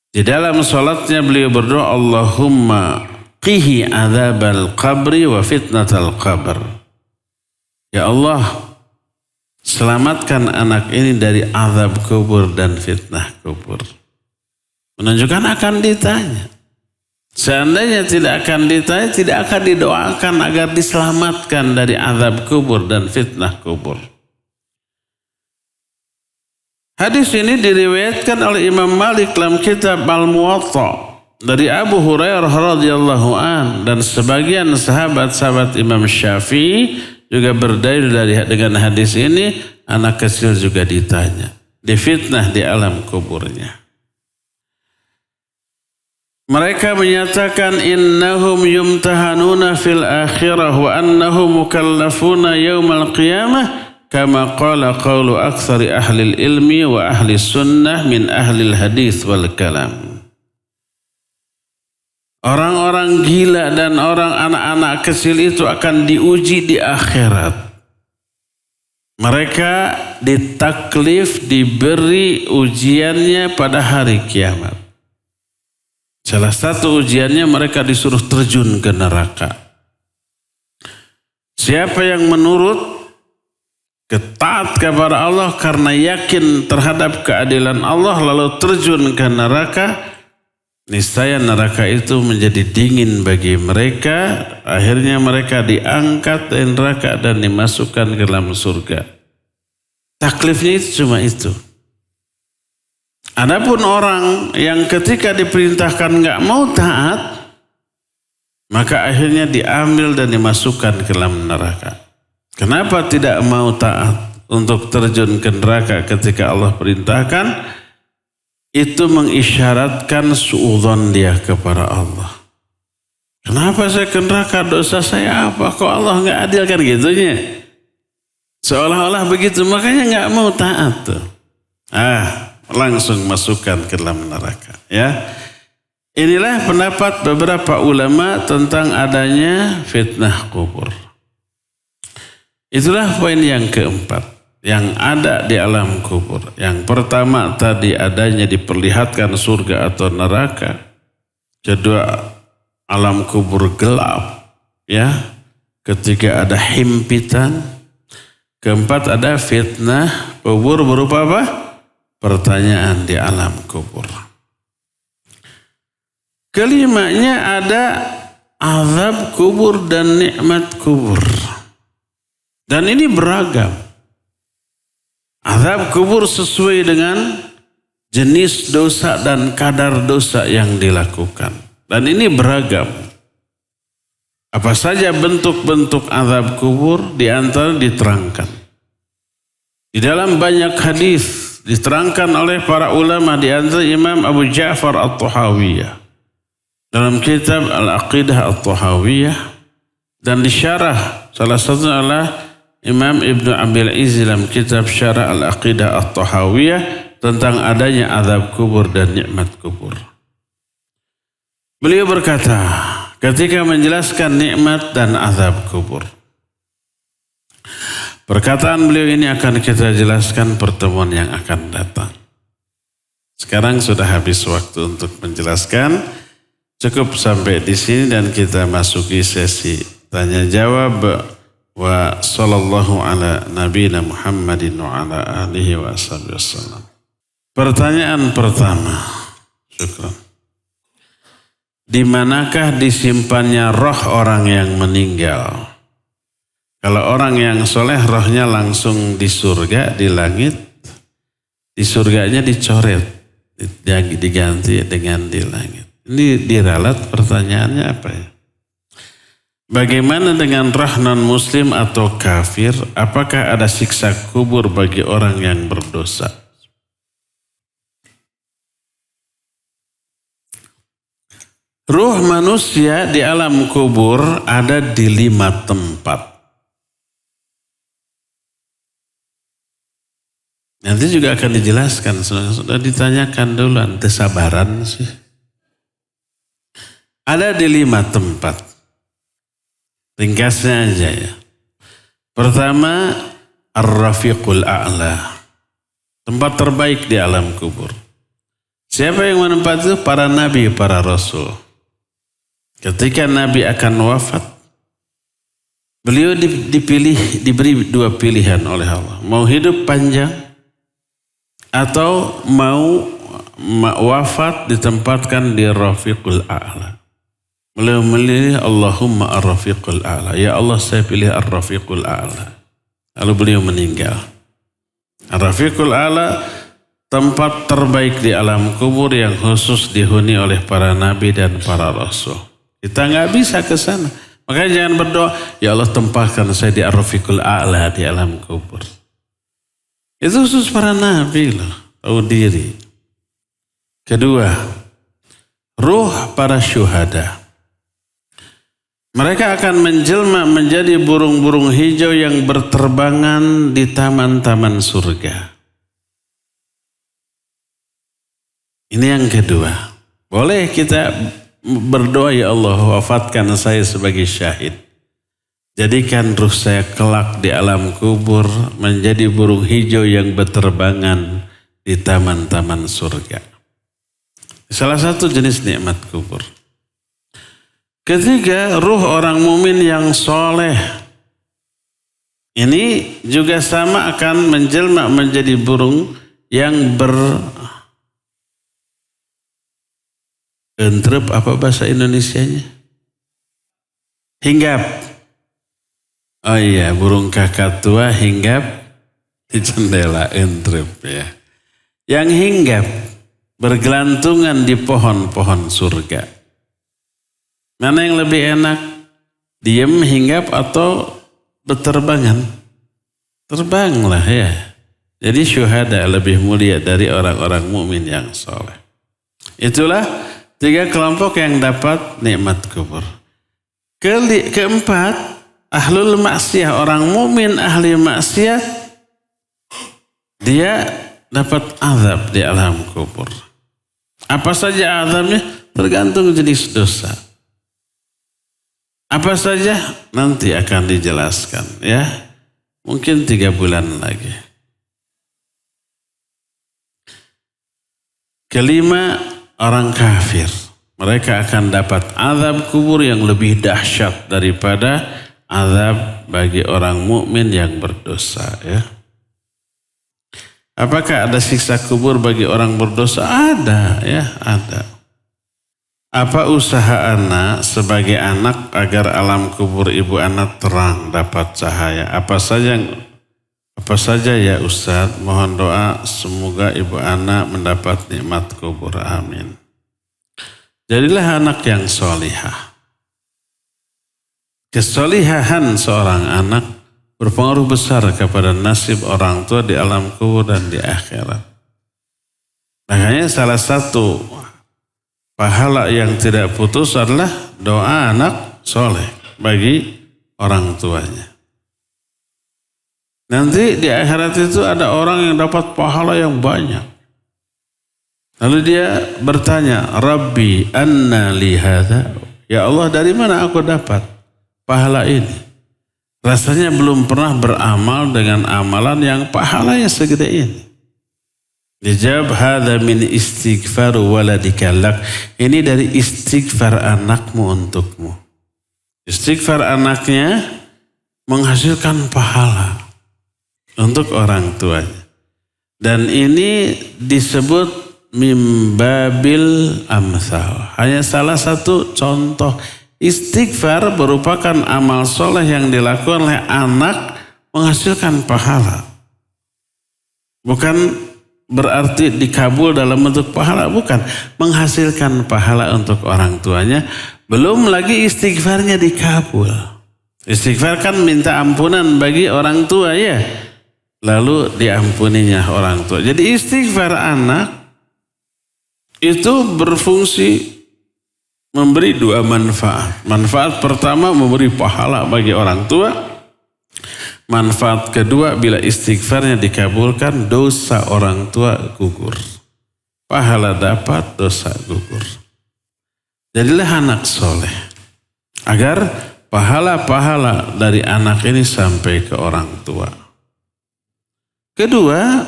Di dalam salatnya beliau berdoa, Allahumma qihi adzabal qabri wa fitnatal qabr. Ya Allah, selamatkan anak ini dari azab kubur dan fitnah kubur. Menunjukkan akan ditanya. Seandainya tidak akan ditanya, tidak akan didoakan agar diselamatkan dari azab kubur dan fitnah kubur. Hadis ini diriwayatkan oleh Imam Malik dalam kitab Al-Muwatta dari Abu Hurairah radhiyallahu an, dan sebagian sahabat-sahabat Imam Syafi'i juga berdalil dengan hadis ini. Anak kecil juga ditanya, difitnah di alam kuburnya. Mereka menyatakan innahum yumtahanuna fil akhirah wa annahum mukallafuna yaumal qiyamah kama qala qawlu aktsari ahli ilmi wa ahli sunnah min ahli hadis wal kalam. Orang-orang gila dan orang anak-anak kecil itu akan diuji di akhirat. Mereka ditaklif, diberi ujiannya pada hari kiamat. Salah satu ujiannya mereka disuruh terjun ke neraka. Siapa yang menurut taat kepada Allah karena yakin terhadap keadilan Allah lalu terjun ke neraka, niscaya neraka itu menjadi dingin bagi mereka. Akhirnya mereka diangkat dari neraka dan dimasukkan ke dalam surga. Taklifnya itu cuma itu. Adapun orang yang ketika diperintahkan nggak mau taat, maka akhirnya diambil dan dimasukkan ke dalam neraka. Kenapa tidak mau taat untuk terjun ke neraka ketika Allah perintahkan? Itu mengisyaratkan suudzon dia kepada Allah. Kenapa saya ke neraka? Dosa saya apa? Kok Allah nggak adil kan gitunya? Seolah-olah begitu, makanya nggak mau taat tuh. Langsung masukkan ke dalam neraka. Ya, inilah pendapat beberapa ulama tentang adanya fitnah kubur. Itulah poin yang keempat yang ada di alam kubur. Yang pertama tadi adanya diperlihatkan surga atau neraka. Kedua, alam kubur gelap, ya. Ketiga, ada himpitan. Keempat, ada fitnah kubur berupa apa? Pertanyaan di alam kubur. Kelimanya ada azab kubur dan nikmat kubur. Dan ini beragam. Azab kubur sesuai dengan jenis dosa dan kadar dosa yang dilakukan. Dan ini beragam. Apa saja bentuk-bentuk azab kubur di antara diterangkan. Di dalam banyak hadis diterangkan oleh para ulama, di antara Imam Abu Ja'far At-Tahawiyah dalam kitab Al-Aqidah At-Tahawiyah, dan disyarah salah satunya adalah Imam Ibnu Abil Izz dalam kitab Syarah Al-Aqidah At-Tahawiyah tentang adanya azab kubur dan nikmat kubur. Beliau berkata ketika menjelaskan nikmat dan azab kubur. Perkataan beliau ini akan kita jelaskan pertemuan yang akan datang. Sekarang sudah habis waktu untuk menjelaskan. Cukup sampai di sini dan kita masuki sesi tanya jawab. Wa sallallahu ala nabiyina Muhammadin wa ala alihi wa ashabihi wasallam. Pertanyaan pertama. Syukran. di manakah disimpannya roh orang yang meninggal? Kalau orang yang soleh rohnya langsung di surga, di langit, di surganya dicoret, diganti dengan di langit. Ini diralat pertanyaannya apa ya? Bagaimana dengan roh non-muslim atau kafir? Apakah ada siksa kubur bagi orang yang berdosa? Ruh manusia di alam kubur ada di 5 tempat. Nanti juga akan dijelaskan. Sudah ditanyakan dulu, ente sabaran sih. Ada di 5 tempat. Ringkasnya aja ya. Pertama, Ar-Rafiqul A'la. Tempat terbaik di alam kubur. Siapa yang menempati itu? Para nabi, para rasul. Ketika nabi akan wafat, beliau diberi 2 pilihan oleh Allah. Mau hidup panjang atau mau wafat ditempatkan di Rafiqul A'la. Beliau memilih Allahumma ar-rafiqul a'la. Ya Allah, saya pilih ar-rafiqul a'la. Lalu beliau meninggal. Ar-rafiqul a'la tempat terbaik di alam kubur yang khusus dihuni oleh para nabi dan para rasul. Kita nggak bisa ke sana. Makanya jangan berdoa, ya Allah tempatkan saya di ar-rafiqul a'la di alam kubur. Itu khusus para nabi loh. Tahu diri. Kedua, ruh para syuhada. Mereka akan menjelma menjadi burung-burung hijau yang berterbangan di taman-taman surga. Ini yang kedua. Boleh kita berdoa, ya Allah wafatkan saya sebagai syahid. Jadikan ruh saya kelak di alam kubur menjadi burung hijau yang berterbangan di taman-taman surga. Salah satu jenis nikmat kubur. Ketiga, ruh orang mukmin yang soleh. Ini juga sama akan menjelma menjadi burung yang entrep, apa bahasa Indonesianya? Hinggap. Oh iya, burung kakatua hinggap di jendela, entrep ya. Yang hinggap bergelantungan di pohon-pohon surga. Mana yang lebih enak? Diam hinggap atau berterbangan? Terbanglah ya. Jadi syuhada lebih mulia dari orang-orang mukmin yang soleh. Itulah 3 kelompok yang dapat nikmat kubur. Keempat, ahlul maksiyah, orang mukmin ahli maksiat, dia dapat azab di alam kubur. Apa saja azabnya? Tergantung jenis dosa. Apa saja nanti akan dijelaskan ya. Mungkin 3 bulan lagi. Kelima, orang kafir. Mereka akan dapat azab kubur yang lebih dahsyat daripada azab bagi orang mukmin yang berdosa ya. Apakah ada siksa kubur bagi orang berdosa? Ada ya, ada. Apa usaha anak sebagai anak agar alam kubur ibu anak terang, dapat cahaya? Apa saja ya Ustaz? Mohon doa semoga ibu anak mendapat nikmat kubur. Amin. Jadilah anak yang solihah. Kesolihahan seorang anak berpengaruh besar kepada nasib orang tua di alam kubur dan di akhirat. Makanya salah satu pahala yang tidak putus adalah doa anak soleh bagi orang tuanya. Nanti di akhirat itu ada orang yang dapat pahala yang banyak. Lalu dia bertanya, Rabbi anna li hadza? Ya Allah, dari mana aku dapat pahala ini? Rasanya belum pernah beramal dengan amalan yang pahalanya segede ini. Dijawab, hadza min istighfar waladika lak. Ini dari istighfar anakmu untukmu. Istighfar anaknya menghasilkan pahala untuk orang tuanya. Dan ini disebut mimbabil amsal. Hanya salah satu contoh. Istighfar merupakan amal soleh yang dilakukan oleh anak menghasilkan pahala. Bukan berarti dikabul dalam bentuk pahala, bukan. Menghasilkan pahala untuk orang tuanya. Belum lagi istighfarnya dikabul. Istighfar kan minta ampunan bagi orang tua ya. Lalu diampuninya orang tua. Jadi istighfar anak itu berfungsi memberi dua manfaat. Manfaat pertama memberi pahala bagi orang tua. Manfaat kedua bila istighfarnya dikabulkan dosa orang tua gugur. Pahala dapat, dosa gugur. Jadilah anak soleh. Agar pahala-pahala dari anak ini sampai ke orang tua. Kedua,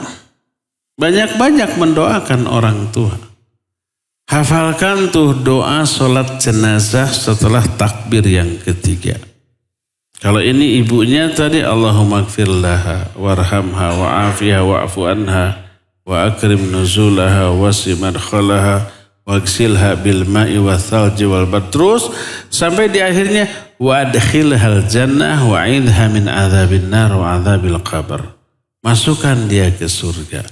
banyak-banyak mendoakan orang tua. Hafalkan tuh doa sholat jenazah setelah takbir yang ketiga. Kalau ini ibunya tadi Allahumma gfir laha warhamha wa'afiha wa'afu anha wa akrim nuzulaha wasi madkhalaha wagsilha bil ma'i wa thalji wal bad. Terus sampai di akhirnya wa adkhilhal jannah wa'idha min azabin nar wa azabil qabr. Masukkan dia ke surga.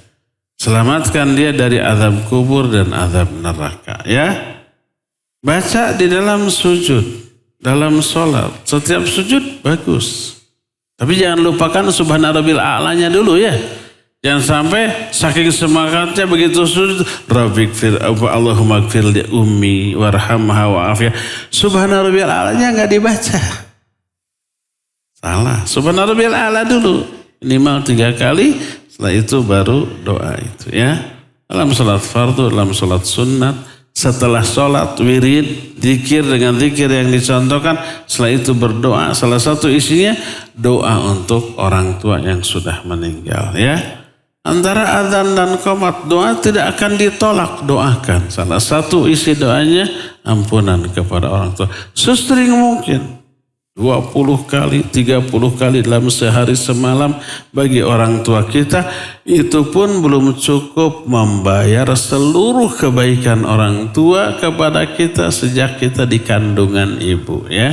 Selamatkan dia dari azab kubur dan azab neraka. Ya, baca di dalam sujud, dalam sholat. Setiap sujud bagus. Tapi jangan lupakan subhana rabbil a'lanya dulu ya. Jangan sampai saking semangatnya begitu sujud. Rabbikfir Allahumma gfir li ummi warhamha wa'afiyah. Subhana rabbil a'lanya nggak dibaca. Salah. Subhana rabbil a'la dulu. Minimal 3 kali. Setelah itu baru doa itu ya. Dalam sholat fardu, dalam sholat sunat, setelah sholat wirid, zikir dengan zikir yang dicontohkan. Setelah itu berdoa. Salah satu isinya doa untuk orang tua yang sudah meninggal ya. Antara adzan dan qomat doa tidak akan ditolak, doakan. Salah satu isi doanya ampunan kepada orang tua. Sesering mungkin. 20 kali, 30 kali dalam sehari semalam bagi orang tua kita. Itu pun belum cukup membayar seluruh kebaikan orang tua kepada kita sejak kita di kandungan ibu ya.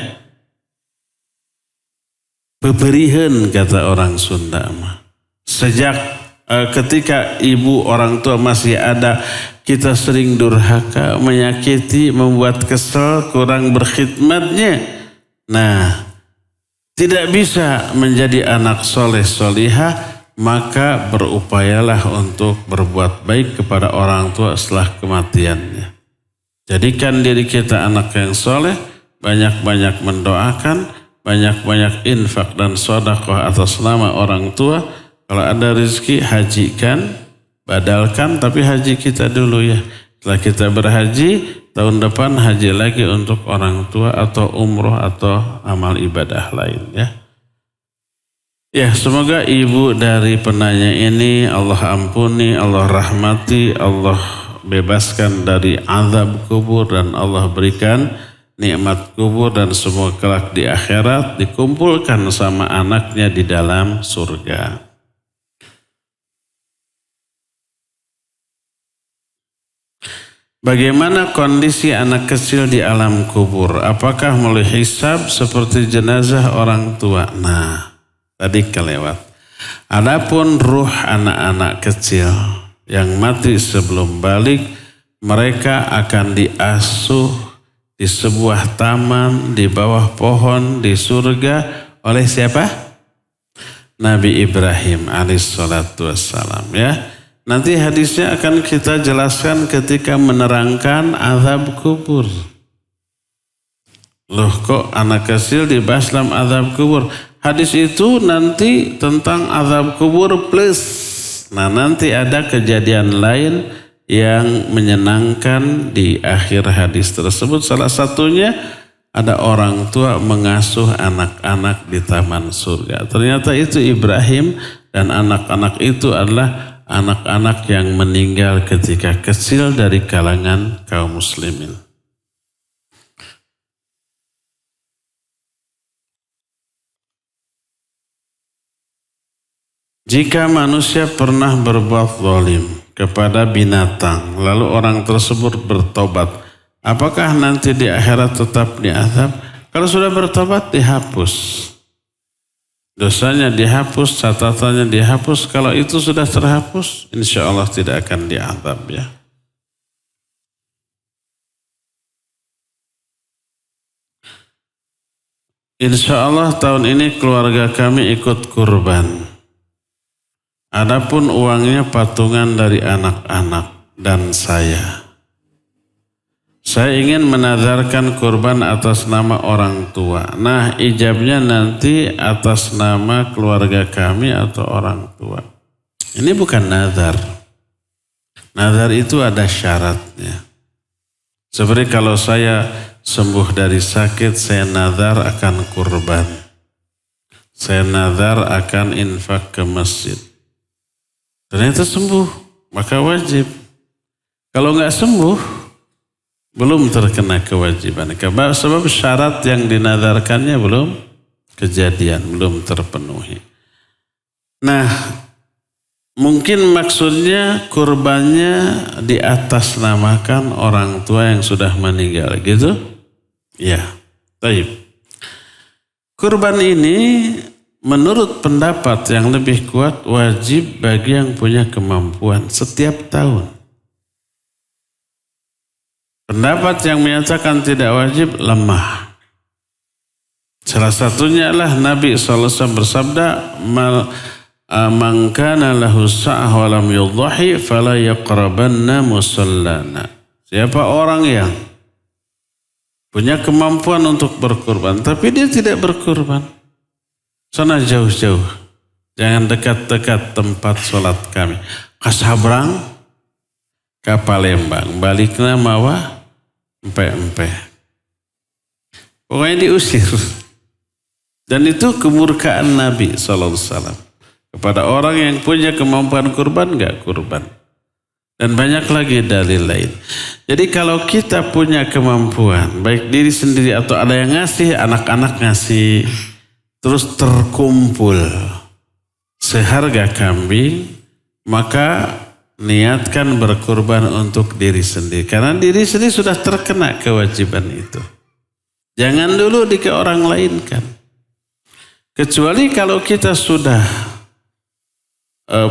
Beberihan kata orang Sunda mah. Sejak ketika ibu orang tua masih ada, kita sering durhaka, menyakiti, membuat kesel, kurang berkhidmatnya. Nah, tidak bisa menjadi anak soleh solihah, maka berupayalah untuk berbuat baik kepada orang tua setelah kematiannya. Jadikan diri kita anak yang soleh, banyak-banyak mendoakan, banyak-banyak infak dan sedekah atas nama orang tua. Kalau ada rezeki hajikan, badalkan, tapi haji kita dulu ya. Setelah kita berhaji, tahun depan haji lagi untuk orang tua atau umroh atau amal ibadah lain ya. Ya, semoga ibu dari penanya ini Allah ampuni, Allah rahmati, Allah bebaskan dari azab kubur dan Allah berikan nikmat kubur dan semua kelak di akhirat dikumpulkan sama anaknya di dalam surga. Bagaimana kondisi anak kecil di alam kubur? Apakah mulai hisab seperti jenazah orang tua? Nah, tadi kelewat. Adapun ruh anak-anak kecil yang mati sebelum balik, mereka akan diasuh di sebuah taman, di bawah pohon, di surga oleh siapa? Nabi Ibrahim alaihissalatu wassalam ya. Nanti hadisnya akan kita jelaskan ketika menerangkan azab kubur. Loh kok anak kecil dibahas dalam azab kubur? Hadis itu nanti tentang azab kubur plus. Nah nanti ada kejadian lain yang menyenangkan di akhir hadis tersebut. Salah satunya ada orang tua mengasuh anak-anak di taman surga. Ternyata itu Ibrahim dan anak-anak itu adalah anak-anak yang meninggal ketika kecil dari kalangan kaum muslimin. Jika manusia pernah berbuat zalim, kepada binatang, lalu orang tersebut bertobat, apakah nanti di akhirat tetap diazab? Kalau sudah bertobat dihapus. Dosanya dihapus, catatannya dihapus. Kalau itu sudah terhapus, insya Allah tidak akan diazab ya. Insya Allah tahun ini keluarga kami ikut kurban. Adapun uangnya patungan dari anak-anak dan saya. Saya ingin menazarkan kurban atas nama orang tua. Nah, ijabnya nanti atas nama keluarga kami atau orang tua. Ini bukan nazar. Nazar itu ada syaratnya. Seperti kalau saya sembuh dari sakit, saya nazar akan kurban. Saya nazar akan infak ke masjid. Ternyata sembuh, maka wajib. Kalau nggak sembuh, belum terkena kewajiban. Sebab syarat yang dinazarkannya belum kejadian, belum terpenuhi. Nah, mungkin maksudnya kurbannya diatasnamakan orang tua yang sudah meninggal, gitu? Ya, baik. Kurban ini menurut pendapat yang lebih kuat wajib bagi yang punya kemampuan setiap tahun. Pendapat yang menyatakan tidak wajib lemah. Salah satunya adalah Nabi SAW bersabda, "Man kana lahu sa'ah wa lam yudhahi fala yaqrabanna musallana." Siapa orang yang punya kemampuan untuk berkurban, tapi dia tidak berkurban, sana jauh-jauh. Jangan dekat-dekat tempat sholat kami. Kasabrang, ke Palembang, baliknya mawa, empe-empe. Pokoknya diusir. Dan itu kemurkaan Nabi SAW. Kepada orang yang punya kemampuan kurban, enggak kurban. Dan banyak lagi dalil lain. Jadi kalau kita punya kemampuan, baik diri sendiri atau ada yang ngasih, anak-anak ngasih, terus terkumpul seharga kambing, maka niatkan berkurban untuk diri sendiri. Karena diri sendiri sudah terkena kewajiban itu. Jangan dulu ke orang lain kan. Kecuali kalau kita sudah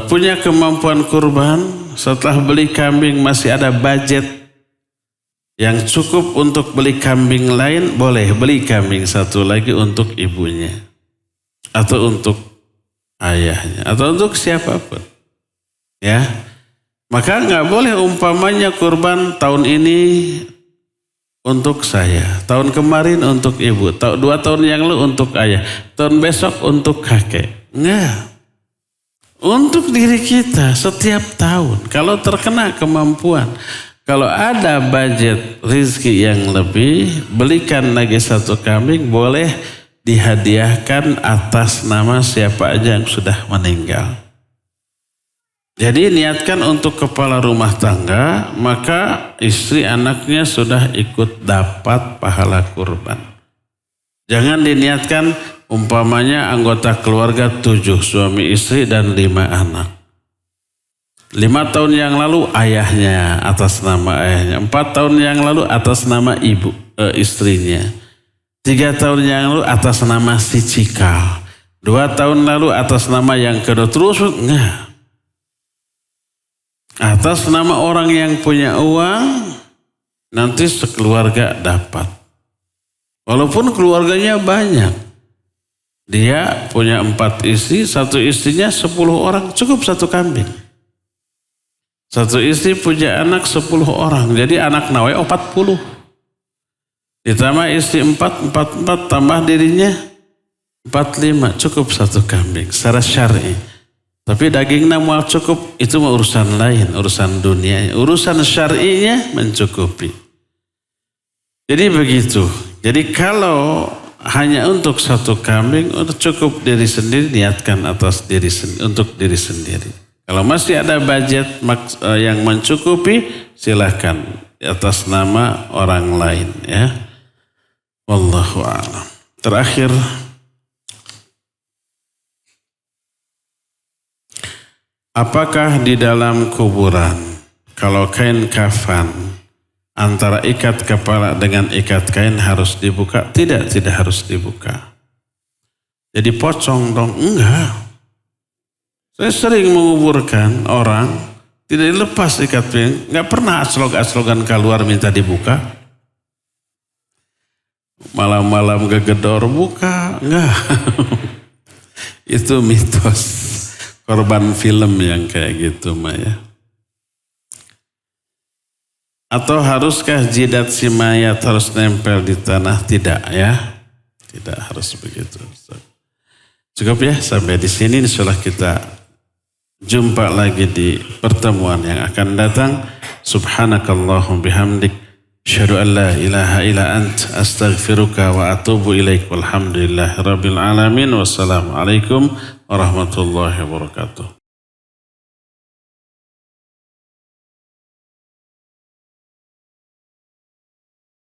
punya kemampuan kurban, setelah beli kambing masih ada budget yang cukup untuk beli kambing lain, boleh beli kambing satu lagi untuk ibunya. Atau untuk ayahnya. Atau untuk siapapun. Ya. Maka nggak boleh umpamanya kurban tahun ini untuk saya, tahun kemarin untuk ibu, 2 tahun yang lalu untuk ayah, tahun besok untuk kakek. Enggak. Untuk diri kita setiap tahun. Kalau terkena kemampuan, kalau ada budget rizki yang lebih, belikan lagi 1 kambing, boleh dihadiahkan atas nama siapa aja yang sudah meninggal. Jadi niatkan untuk kepala rumah tangga, maka istri anaknya sudah ikut dapat pahala kurban. Jangan diniatkan umpamanya anggota keluarga 7, suami istri dan 5 anak. 5 tahun yang lalu ayahnya atas nama ayahnya, 4 tahun yang lalu atas nama istrinya, 3 tahun yang lalu atas nama si cikal, 2 tahun lalu atas nama yang kedua, terus enggak. Atas nama orang yang punya uang, nanti sekeluarga dapat. Walaupun keluarganya banyak. Dia punya 4 istri, 1 istrinya 10 orang, cukup 1 kambing. 1 istri punya anak 10 orang, jadi anak nawe 40. Ditambah istri 4 tambah dirinya 45, cukup 1 kambing secara syar'i. Tapi dagingnya mau cukup, itu mau urusan lain, urusan dunia. Urusan syar'inya mencukupi. Jadi begitu. Jadi kalau hanya untuk 1 kambing, untuk cukup diri sendiri, niatkan atas diri untuk diri sendiri. Kalau masih ada budget yang mencukupi, silahkan atas nama orang lain. Ya. Wallahu a'lam. Terakhir, Apakah di dalam kuburan kalau kain kafan antara ikat kepala dengan ikat kain harus dibuka? Tidak harus dibuka. Jadi pocong dong? Enggak. Saya sering menguburkan orang tidak dilepas ikat kain, enggak pernah aslog-aslogan keluar minta dibuka. Malam-malam gegedor buka, enggak. Itu mitos. Korban film yang kayak gitu Maya. Atau haruskah jidat si mayat harus nempel di tanah? Tidak ya. Tidak harus begitu. Cukup ya sampai di sini. Insyaallah kita jumpa lagi di pertemuan yang akan datang. Subhanakallahum bihamdik. Asyhadu an la ilaha illa ant. Astaghfiruka wa atubu ilaik. Walhamdulillahi rabbil alamin. Wassalamualaikum warahmatullahi wabarakatuh.